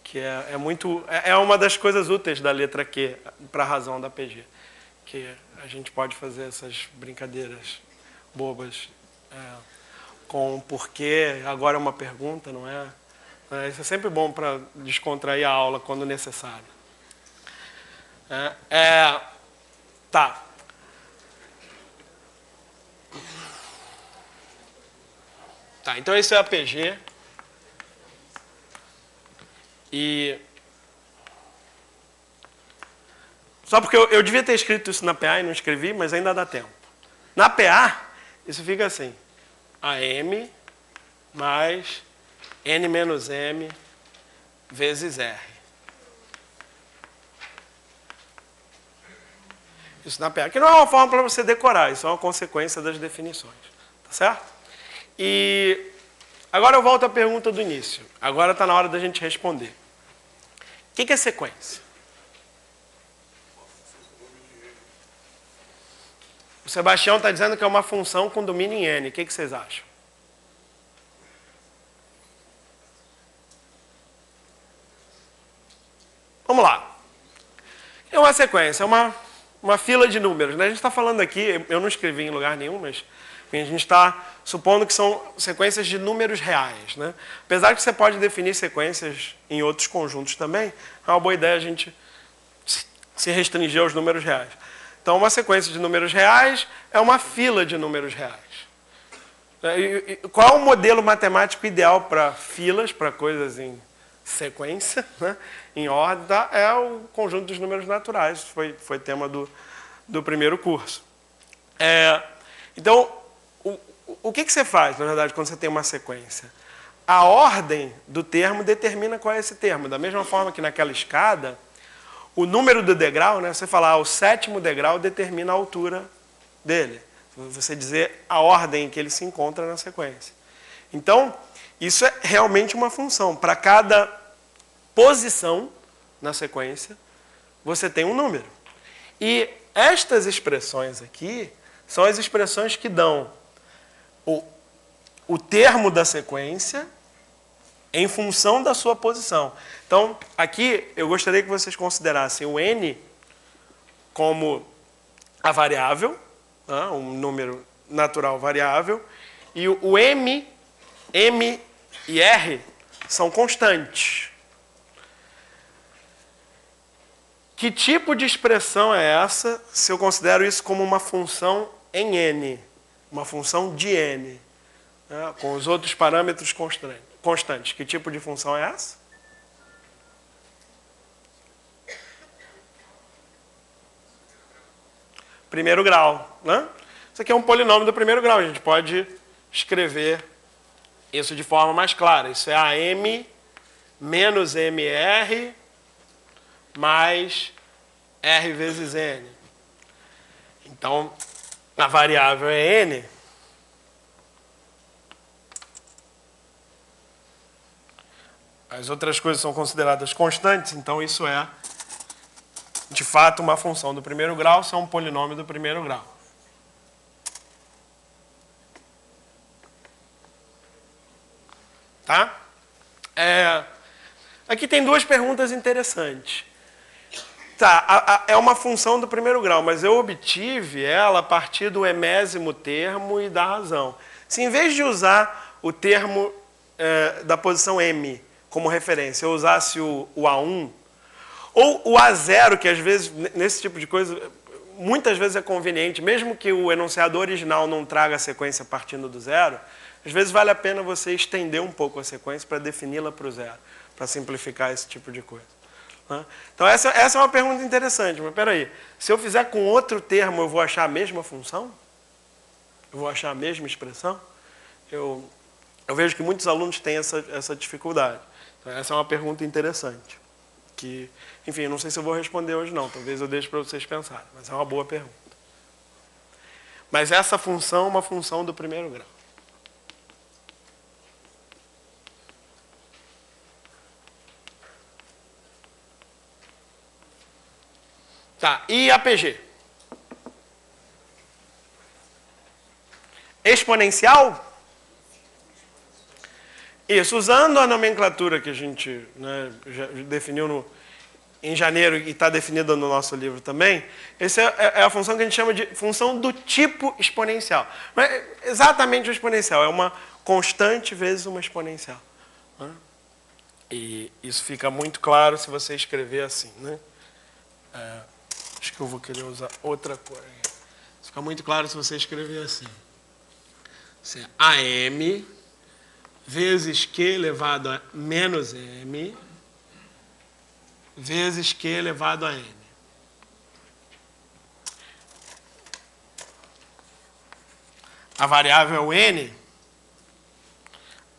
que é uma das coisas úteis da letra Q para a razão da PG, que a gente pode fazer essas brincadeiras bobas com porquê, agora é uma pergunta, não é? Isso é sempre bom para descontrair a aula quando necessário. Tá. Tá, então esse é a PG. E só porque eu devia ter escrito isso na PA e não escrevi, mas ainda dá tempo. Na PA, isso fica assim. AM mais N menos M vezes R. Isso na PA. Que não é uma forma para você decorar, isso é uma consequência das definições. Tá certo? E agora eu volto à pergunta do início. Agora está na hora da gente responder. O que é sequência? O Sebastião está dizendo que é uma função com domínio em N. O que vocês acham? Vamos lá. É uma sequência, é uma fila de números. Né? A gente está falando aqui, eu não escrevi em lugar nenhum, mas a gente está supondo que são sequências de números reais. Né? Apesar que você pode definir sequências em outros conjuntos também, é uma boa ideia a gente se restringir aos números reais. Então, uma sequência de números reais é uma fila de números reais. E qual é o modelo matemático ideal para filas, para coisas em sequência, né? Em ordem? Tá? É o conjunto dos números naturais. Foi tema do primeiro curso. Então, o que você faz, na verdade, quando você tem uma sequência? A ordem do termo determina qual é esse termo. Da mesma forma que naquela escada, o número do degrau, né, você falar o 7º degrau determina a altura dele. Você dizer a ordem em que ele se encontra na sequência. Então, isso é realmente uma função. Para cada posição na sequência, você tem um número. E estas expressões aqui são as expressões que dão o termo da sequência em função da sua posição. Então, aqui eu gostaria que vocês considerassem o n como a variável, né, um número natural variável, e o m e r são constantes. Que tipo de expressão é essa se eu considero isso como uma função em n, uma função de n, né, com os outros parâmetros constantes? Que tipo de função é essa? Primeiro grau. Né? Isso aqui é um polinômio do primeiro grau. A gente pode escrever isso de forma mais clara. Isso é AM menos MR mais R vezes N. Então, a variável é N. As outras coisas são consideradas constantes, então isso é, de fato, uma função do primeiro grau, isso é um polinômio do primeiro grau. Tá? Aqui tem duas perguntas interessantes. Tá, é uma função do primeiro grau, mas eu obtive ela a partir do enésimo termo e da razão. Se em vez de usar o termo da posição m como referência, eu usasse o A1, ou o A0, que às vezes, nesse tipo de coisa, muitas vezes é conveniente, mesmo que o enunciado original não traga a sequência partindo do zero, às vezes vale a pena você estender um pouco a sequência para defini-la para o zero, para simplificar esse tipo de coisa. Então, essa é uma pergunta interessante, mas espera aí, se eu fizer com outro termo, eu vou achar a mesma função? Eu vou achar a mesma expressão? Eu vejo que muitos alunos têm essa dificuldade. Então, essa é uma pergunta interessante. Que, enfim, eu não sei se eu vou responder hoje não, talvez eu deixe para vocês pensarem, mas é uma boa pergunta. Mas essa função é uma função do primeiro grau. Tá, e a PG? exponencial? Isso, usando a nomenclatura que a gente, né, já definiu em janeiro e está definida no nosso livro também, essa é a função que a gente chama de função do tipo exponencial. Não é exatamente o exponencial, é uma constante vezes uma exponencial. Né? E isso fica muito claro se você escrever assim. Né? Acho que eu vou querer usar outra cor. Isso fica muito claro se você escrever assim. Isso é AM vezes Q elevado a menos M vezes Q elevado a N. A variável N,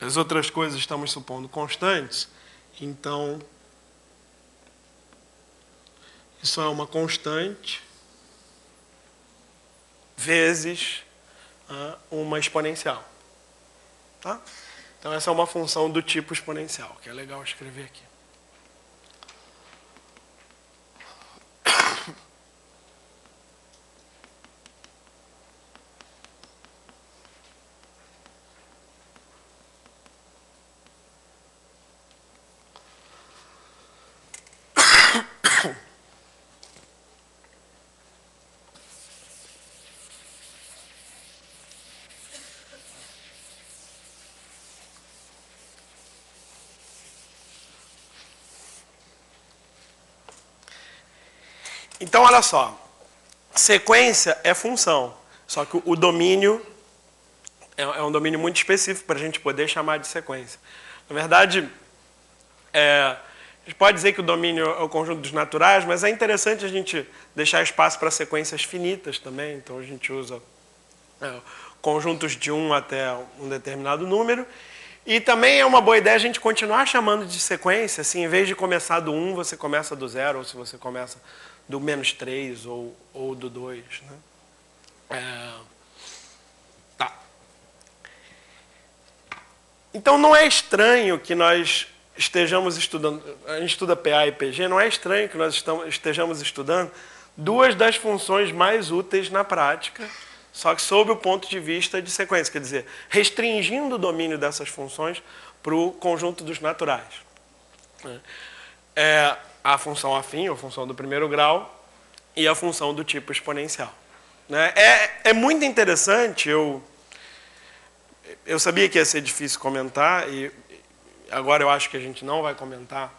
as outras coisas estamos supondo constantes, então isso é uma constante vezes uma exponencial. Tá? Então essa é uma função do tipo exponencial, que é legal escrever aqui. Então, olha só. Sequência é função. Só que o domínio é um domínio muito específico para a gente poder chamar de sequência. Na verdade, a gente pode dizer que o domínio é o conjunto dos naturais, mas é interessante a gente deixar espaço para sequências finitas também. Então, a gente usa conjuntos de 1 até um determinado número. E também é uma boa ideia a gente continuar chamando de sequência. Assim, em vez de começar do 1, você começa do 0, ou se você começa do menos 3 ou do 2. Né? Tá. Então, não é estranho que nós estejamos estudando, a gente estuda PA e PG, não é estranho que nós estejamos estudando duas das funções mais úteis na prática, só que sob o ponto de vista de sequência, quer dizer, restringindo o domínio dessas funções para o conjunto dos naturais. A função afim, a função do primeiro grau, e a função do tipo exponencial. É muito interessante, eu sabia que ia ser difícil comentar, e agora eu acho que a gente não vai comentar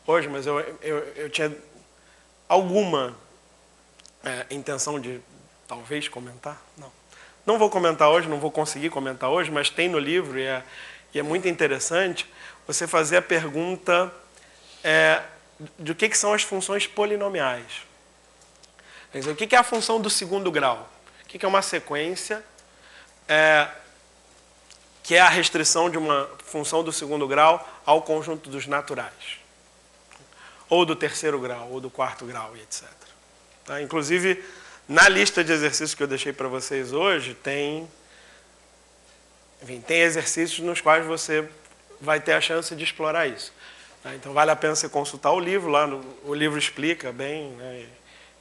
hoje, mas eu tinha alguma intenção de talvez comentar. Não vou comentar hoje, não vou conseguir comentar hoje, mas tem no livro e é muito interessante você fazer a pergunta de o que são as funções polinomiais. Quer dizer, o que é a função do segundo grau? O que é uma sequência que é a restrição de uma função do segundo grau ao conjunto dos naturais? Ou do terceiro grau, ou do quarto grau, e etc. Tá? Inclusive, na lista de exercícios que eu deixei para vocês hoje, tem exercícios nos quais você vai ter a chance de explorar isso. Tá? Então, vale a pena você consultar o livro, o livro explica bem, né?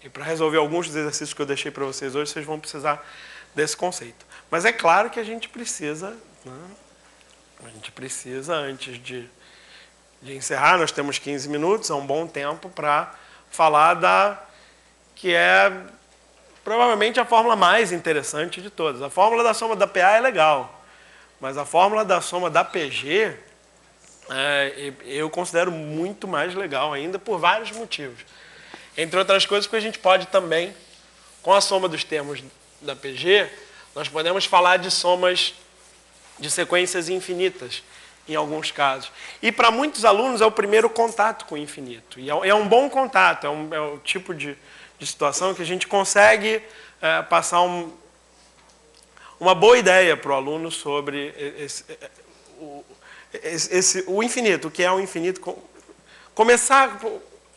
E para resolver alguns dos exercícios que eu deixei para vocês hoje, vocês vão precisar desse conceito. Mas é claro que a gente precisa, antes de encerrar, nós temos 15 minutos, é um bom tempo para falar que é provavelmente a fórmula mais interessante de todas. A fórmula da soma da PA é legal, mas a fórmula da soma da PG eu considero muito mais legal ainda por vários motivos. Entre outras coisas, porque a gente pode também, com a soma dos termos da PG, nós podemos falar de somas de sequências infinitas, em alguns casos. E para muitos alunos é o primeiro contato com o infinito. E é um bom contato, é o tipo de situação que a gente consegue passar uma boa ideia para o aluno sobre o infinito, o que é o infinito.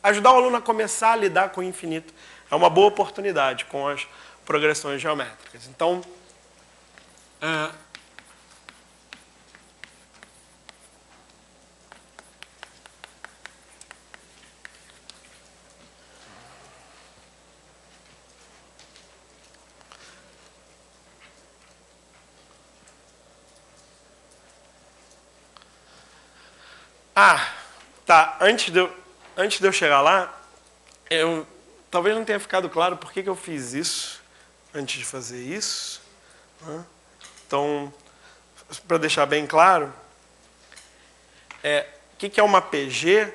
Ajudar o aluno a começar a lidar com o infinito é uma boa oportunidade com as progressões geométricas. Então, Ah, tá. Antes de eu chegar lá, talvez não tenha ficado claro por que eu fiz isso antes de fazer isso. Né? Então, para deixar bem claro, o que é uma PG?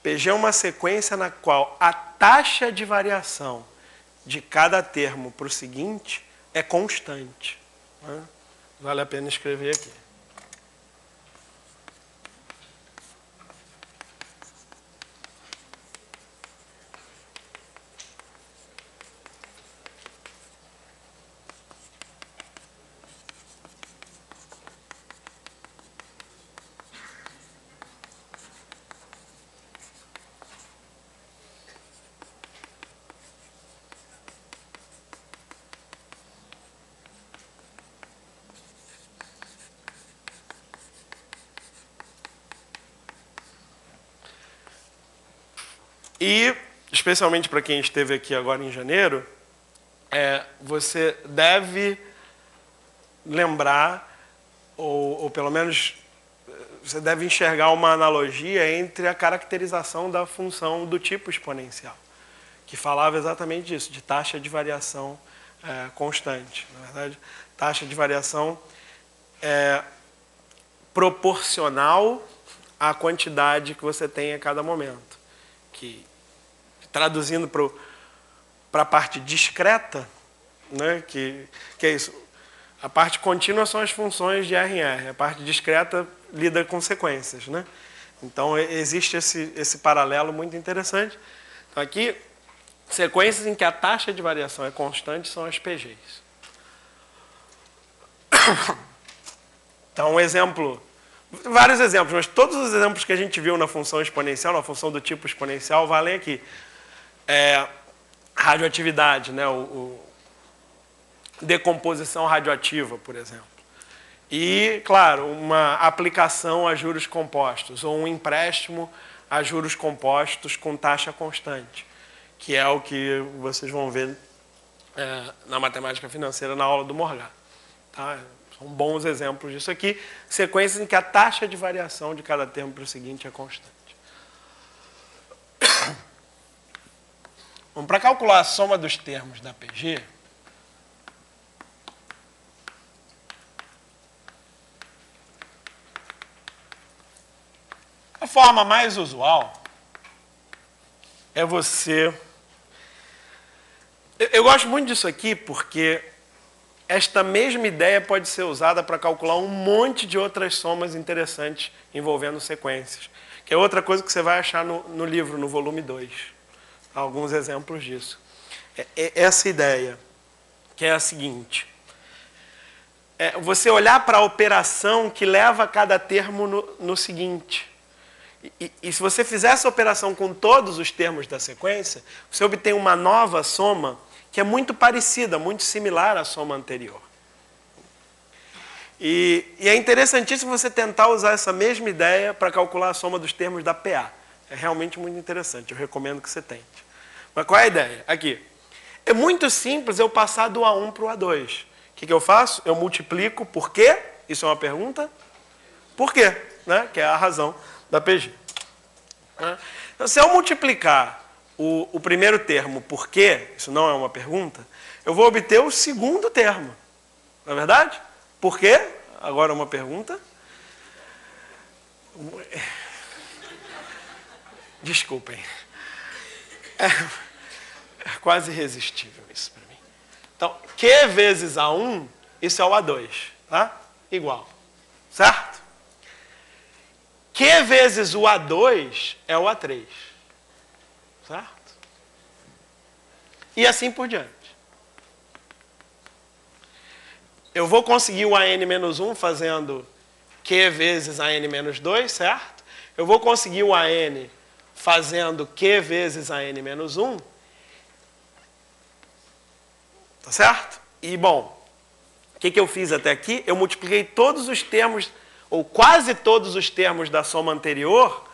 PG é uma sequência na qual a taxa de variação de cada termo para o seguinte é constante. Né? Vale a pena escrever aqui. E, especialmente para quem esteve aqui agora em janeiro, você deve lembrar, ou pelo menos você deve enxergar uma analogia entre a caracterização da função do tipo exponencial, que falava exatamente disso, de taxa de variação constante. Na verdade, taxa de variação proporcional à quantidade que você tem a cada momento. Que, traduzindo para a parte discreta, né, que é isso. A parte contínua são as funções de R em R. A parte discreta lida com sequências. Né? Então, existe esse paralelo muito interessante. Então, aqui, sequências em que a taxa de variação é constante são as PGs. Então, um exemplo... Vários exemplos, mas todos os exemplos que a gente viu na função exponencial, na função do tipo exponencial, valem aqui. Radioatividade, né? Decomposição radioativa, por exemplo. E, claro, uma aplicação a juros compostos, ou um empréstimo a juros compostos com taxa constante, que é o que vocês vão ver na matemática financeira na aula do Morgado. Tá? São bons exemplos disso aqui. Sequências em que a taxa de variação de cada termo para o seguinte é constante. Bom, para calcular a soma dos termos da PG, a forma mais usual é você... Eu gosto muito disso aqui porque esta mesma ideia pode ser usada para calcular um monte de outras somas interessantes envolvendo sequências, que é outra coisa que você vai achar no livro, no volume 2. Alguns exemplos disso. Essa ideia, que é a seguinte. Você olhar para a operação que leva cada termo no seguinte. E se você fizer essa operação com todos os termos da sequência, você obtém uma nova soma que é muito parecida, muito similar à soma anterior. E é interessantíssimo você tentar usar essa mesma ideia para calcular a soma dos termos da PA. É realmente muito interessante, eu recomendo que você tente. Mas qual é a ideia? Aqui. É muito simples eu passar do A1 para o A2. O que eu faço? Eu multiplico por quê? Isso é uma pergunta? Por quê? Né? Que é a razão da PG. Então, se eu multiplicar o primeiro termo por quê, isso não é uma pergunta, eu vou obter o segundo termo. Não é verdade? Por quê? Agora uma pergunta. Desculpem. É quase irresistível isso para mim. Então, Q vezes A1, isso é o A2. Tá? Igual. Certo? Q vezes o A2 é o A3. Certo? E assim por diante. Eu vou conseguir o AN-1 fazendo Q vezes AN-2, certo? Eu vou conseguir o AN fazendo Q vezes AN-1. Tá certo? E, bom, o que eu fiz até aqui? Eu multipliquei todos os termos, ou quase todos os termos da soma anterior,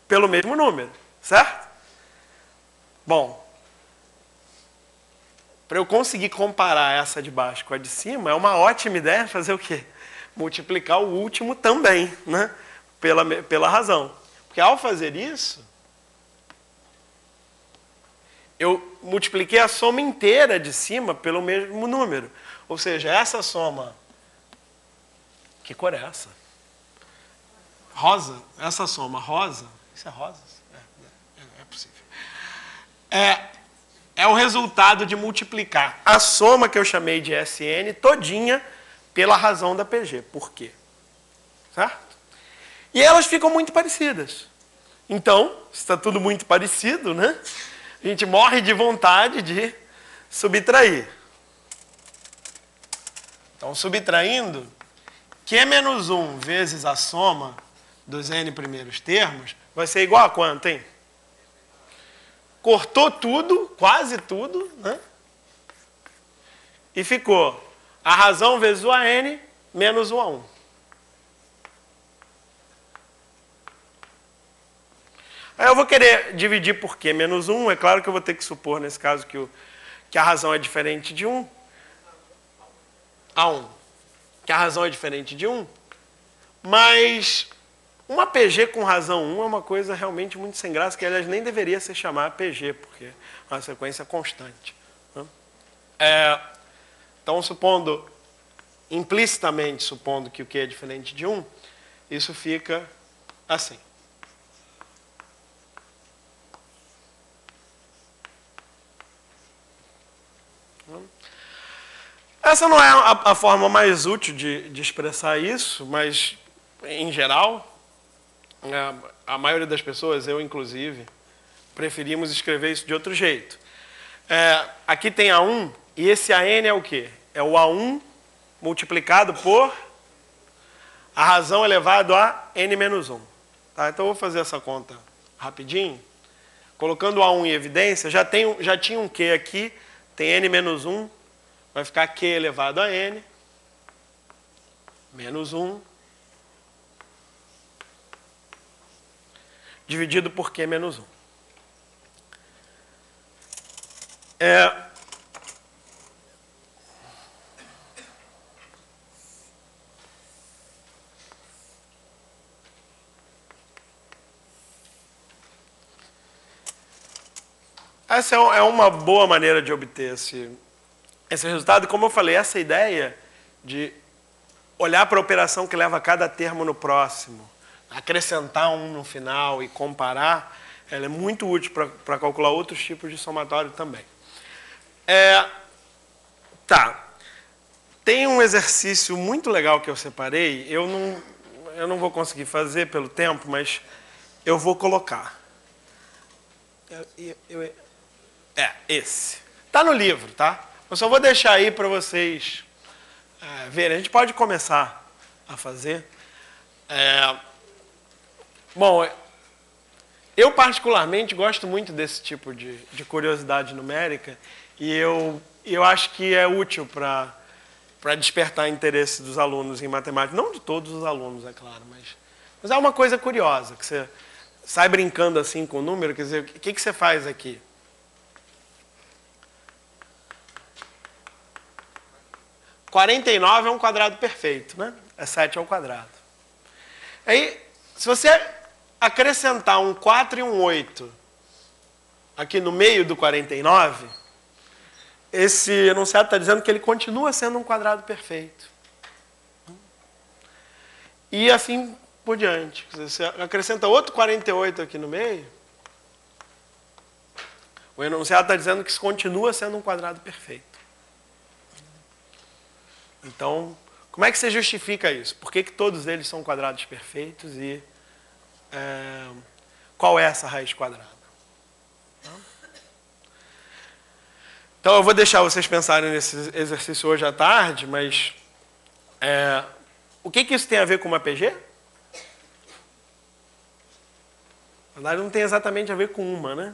pelo mesmo número, certo? Bom, para eu conseguir comparar essa de baixo com a de cima, é uma ótima ideia fazer o quê? Multiplicar o último também, né? pela razão. Porque ao fazer isso, eu multipliquei a soma inteira de cima pelo mesmo número. Ou seja, essa soma... Que cor é essa? Rosa? Essa soma rosa? Isso é rosa? É possível. É o resultado de multiplicar a soma que eu chamei de SN todinha pela razão da PG. Por quê? Certo? E elas ficam muito parecidas. Então, se está tudo muito parecido, né? A gente morre de vontade de subtrair. Então, subtraindo, Q menos 1 vezes a soma dos n primeiros termos vai ser igual a quanto, hein? Cortou tudo, quase tudo, né? E ficou a razão vezes o AN menos o A1. Aí eu vou querer dividir por Q menos 1. É claro que eu vou ter que supor, nesse caso, que a razão é diferente de 1. A1. Que a razão é diferente de 1. Mas uma PG com razão 1 é uma coisa realmente muito sem graça, que aliás nem deveria se chamar PG, porque é uma sequência constante. Então, implicitamente supondo que o Q é diferente de 1, isso fica assim. Essa não é a forma mais útil de expressar isso, mas, em geral, a maioria das pessoas, eu inclusive, preferimos escrever isso de outro jeito. Aqui tem A1, e esse AN é o quê? É o A1 multiplicado por a razão elevado a n menos 1. Tá? Então, eu vou fazer essa conta rapidinho. Colocando o A1 em evidência, já tinha um Q aqui, tem n menos 1. Vai ficar Q elevado a n, menos 1, dividido por Q menos 1. Essa é uma boa maneira de obter esse resultado. Como eu falei, essa ideia de olhar para a operação que leva cada termo no próximo, acrescentar um no final e comparar, ela é muito útil para calcular outros tipos de somatório também. Tem um exercício muito legal que eu separei, eu não vou conseguir fazer pelo tempo, mas eu vou colocar. Esse. Está no livro, tá? Eu só vou deixar aí para vocês verem. A gente pode começar a fazer. Bom, eu particularmente gosto muito desse tipo de curiosidade numérica e eu acho que é útil para despertar interesse dos alunos em matemática. Não de todos os alunos, é claro, mas é uma coisa curiosa, que você sai brincando assim com o número, quer dizer, o que você faz aqui? – 49 é um quadrado perfeito, né? É 7 ao quadrado. Aí, se você acrescentar um 4 e um 8 aqui no meio do 49, esse enunciado está dizendo que ele continua sendo um quadrado perfeito. E assim por diante. Você acrescenta outro 48 aqui no meio, o enunciado está dizendo que isso continua sendo um quadrado perfeito. Então, como é que você justifica isso? Por que todos eles são quadrados perfeitos e qual é essa raiz quadrada? Então, eu vou deixar vocês pensarem nesse exercício hoje à tarde, mas o que isso tem a ver com uma PG? Na verdade, não tem exatamente a ver com uma, né?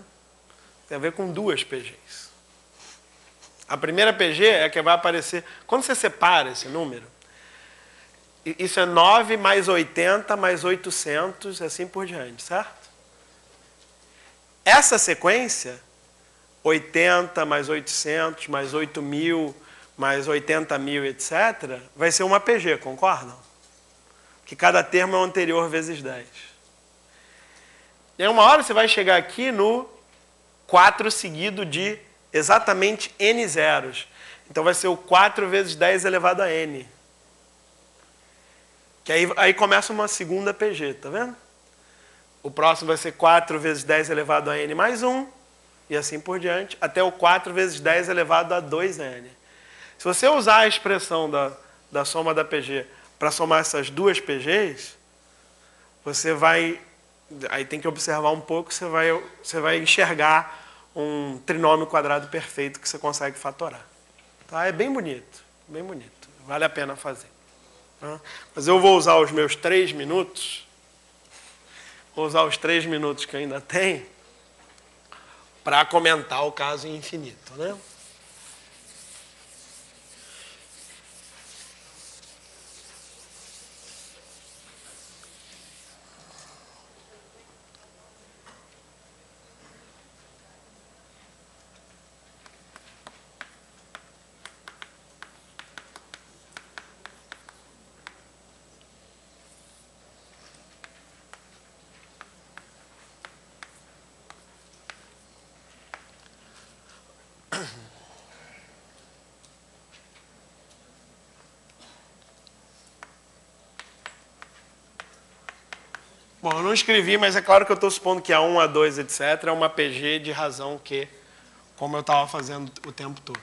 Tem a ver com duas PGs. A primeira PG é a que vai aparecer... Quando você separa esse número, isso é 9 mais 80 mais 800, e assim por diante, certo? Essa sequência, 80 mais 800 mais 8.000 mais 80.000, etc., vai ser uma PG, concordam? O que cada termo é o anterior vezes 10. E aí uma hora você vai chegar aqui no 4 seguido de exatamente n zeros. Então vai ser o 4 vezes 10 elevado a n. Que aí começa uma segunda PG, tá vendo? O próximo vai ser 4 vezes 10 elevado a n mais 1, e assim por diante, até o 4 vezes 10 elevado a 2n. Se você usar a expressão da soma da PG para somar essas duas PGs, você vai... Aí tem que observar um pouco, você vai enxergar um trinômio quadrado perfeito que você consegue fatorar. Tá? É bem bonito, vale a pena fazer. Tá? Mas eu vou usar os meus 3 minutos, vou usar os 3 minutos que ainda tem, para comentar o caso infinito, né? Bom, eu não escrevi, mas é claro que eu estou supondo que A1, A2, etc. é uma PG de razão Q, como eu estava fazendo o tempo todo.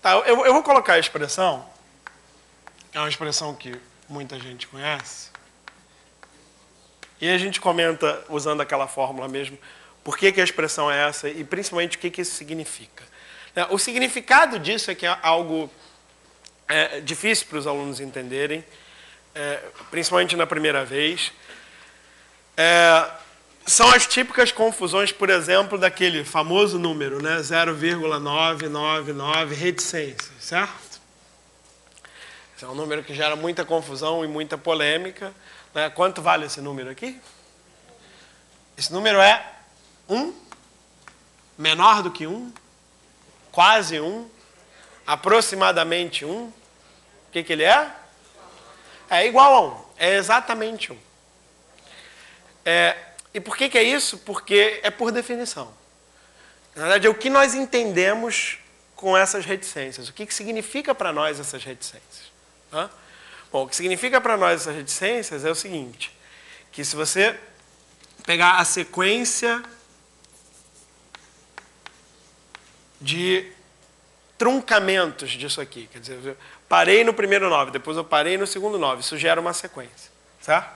Tá, eu vou colocar a expressão, é uma expressão que muita gente conhece, e a gente comenta, usando aquela fórmula mesmo, por que a expressão é essa e principalmente o que isso significa. O significado disso é que é algo difícil para os alunos entenderem, principalmente na primeira vez. São as típicas confusões, por exemplo, daquele famoso número, né? 0,999, reticência, certo? Esse é um número que gera muita confusão e muita polêmica. Né? Quanto vale esse número aqui? Esse número é 1, menor do que 1, quase 1, aproximadamente 1. O que ele é? É igual a 1. É exatamente 1. E por que é isso? Porque é por definição. Na verdade, é o que nós entendemos com essas reticências. O que significa para nós essas reticências? Bom, o que significa para nós essas reticências é o seguinte, que se você pegar a sequência de truncamentos disso aqui, quer dizer, eu parei no primeiro 9, depois eu parei no segundo 9, isso gera uma sequência, certo?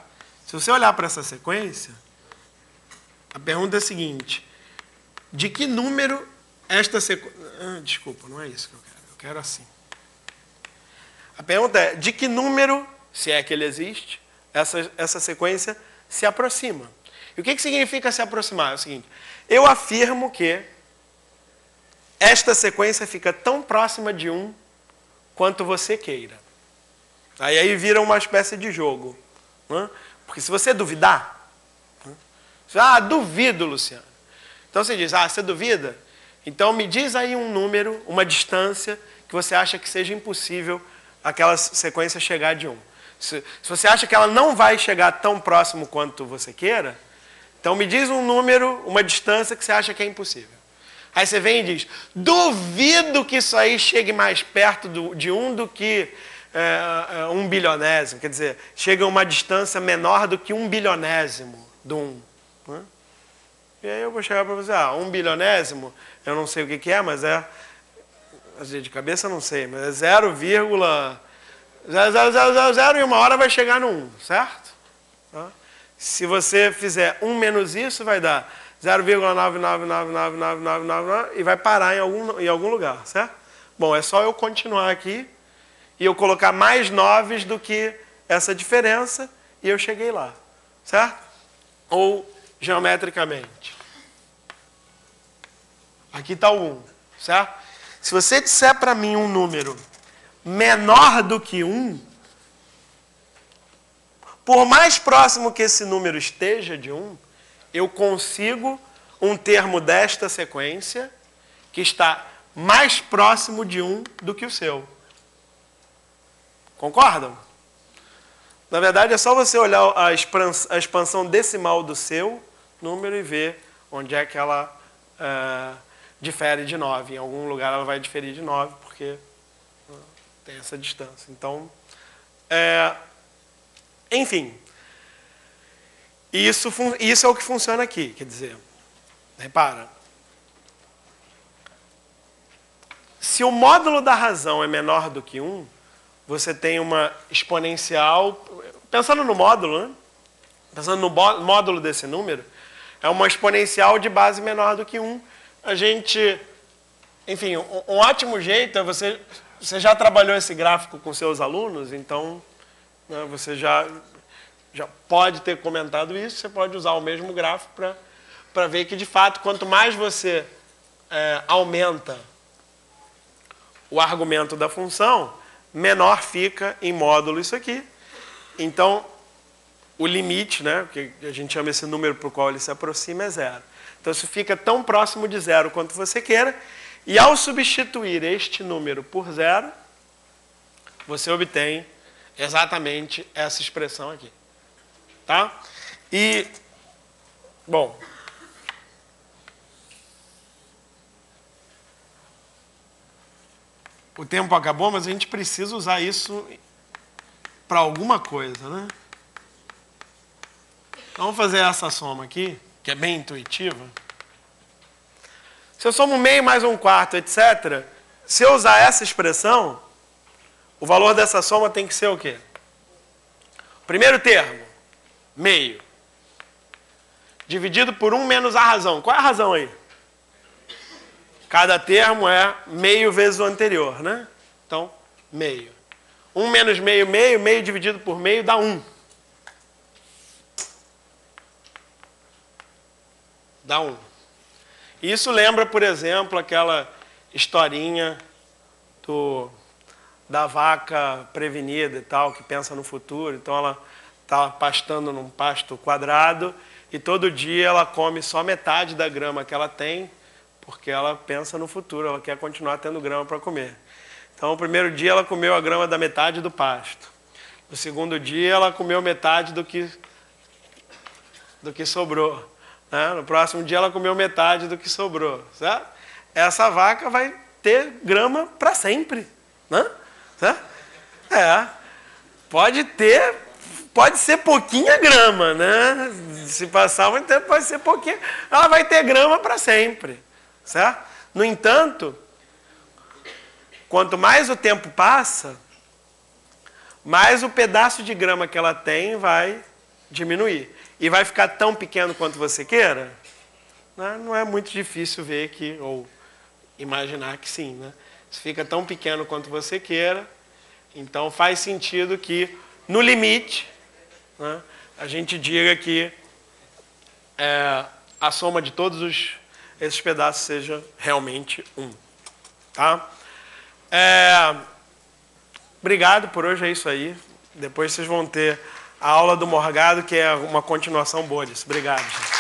Se você olhar para essa sequência, a pergunta é a seguinte, de que número esta sequência... desculpa, não é isso que eu quero assim. A pergunta é, de que número, se é que ele existe, essa sequência se aproxima? E o que significa se aproximar? É o seguinte, eu afirmo que esta sequência fica tão próxima de 1 quanto você queira. Aí vira uma espécie de jogo. Né? Porque se você duvidar, duvido, Luciano. Então você diz, você duvida? Então me diz aí um número, uma distância que você acha que seja impossível aquela sequência chegar de 1. Se você acha que ela não vai chegar tão próximo quanto você queira, então me diz um número, uma distância que você acha que é impossível. Aí você vem e diz, duvido que isso aí chegue mais perto de 1 do que 1 bilionésimo. Quer dizer, chega a uma distância menor do que 1 bilionésimo do 1. Né? E aí eu vou chegar para você, 1 bilionésimo, eu não sei o que é, mas de cabeça eu não sei, mas é 0,0000 e uma hora vai chegar no 1, certo? Tá? Se você fizer 1 menos isso, vai dar 0,999999 e vai parar em algum lugar, certo? Bom, é só eu continuar aqui e eu colocar mais 9 do que essa diferença e eu cheguei lá, certo? Ou geometricamente. Aqui está o 1, certo? Se você disser para mim um número menor do que 1, por mais próximo que esse número esteja de 1, eu consigo um termo desta sequência que está mais próximo de 1 do que o seu. Concordam? Na verdade, é só você olhar a expansão decimal do seu número e ver onde é que ela difere de 9. Em algum lugar ela vai diferir de 9, porque tem essa distância. Então, enfim, isso é o que funciona aqui. Quer dizer, repara, se o módulo da razão é menor do que 1, você tem uma exponencial, pensando no módulo, né? Pensando no módulo desse número, é uma exponencial de base menor do que 1. A gente, enfim, um ótimo jeito é você já trabalhou esse gráfico com seus alunos, então, né, você já pode ter comentado isso, você pode usar o mesmo gráfico para ver que, de fato, quanto mais você aumenta o argumento da função, menor fica em módulo isso aqui. Então, o limite, né, que a gente chama esse número para o qual ele se aproxima, é 0. Então, isso fica tão próximo de 0 quanto você queira. E ao substituir este número por 0, você obtém exatamente essa expressão aqui. Tá? E, bom, o tempo acabou, mas a gente precisa usar isso para alguma coisa, né? Então, vamos fazer essa soma aqui, que é bem intuitiva. Se eu somo meio mais 1/4, etc., se eu usar essa expressão, o valor dessa soma tem que ser o quê? Primeiro termo, meio, dividido por 1 menos a razão. Qual é a razão aí? Cada termo é meio vezes o anterior, né? Então, meio. 1 menos meio, meio. Meio dividido por meio dá 1. Dá 1. Isso lembra, por exemplo, aquela historinha da vaca prevenida e tal, que pensa no futuro. Então, ela está pastando num pasto quadrado e todo dia ela come só metade da grama que ela tem, porque ela pensa no futuro, ela quer continuar tendo grama para comer. Então, no primeiro dia ela comeu a grama da metade do pasto. No segundo dia ela comeu metade do que sobrou. Né? No próximo dia ela comeu metade do que sobrou. Certo? Essa vaca vai ter grama para sempre. Né? Certo? Pode ser pouquinha grama, né? Se passar muito tempo, pode ser pouquinha. Ela vai ter grama para sempre. Certo? No entanto, quanto mais o tempo passa, mais o pedaço de grama que ela tem vai diminuir. E vai ficar tão pequeno quanto você queira? Né? Não é muito difícil ver que, ou imaginar que sim. Né? Se fica tão pequeno quanto você queira, então faz sentido que, no limite, né, a gente diga que a soma de todos esses pedaços seja realmente 1. Tá? Obrigado por hoje, é isso aí. Depois vocês vão ter a aula do Morgado, que é uma continuação boa disso. Obrigado, gente.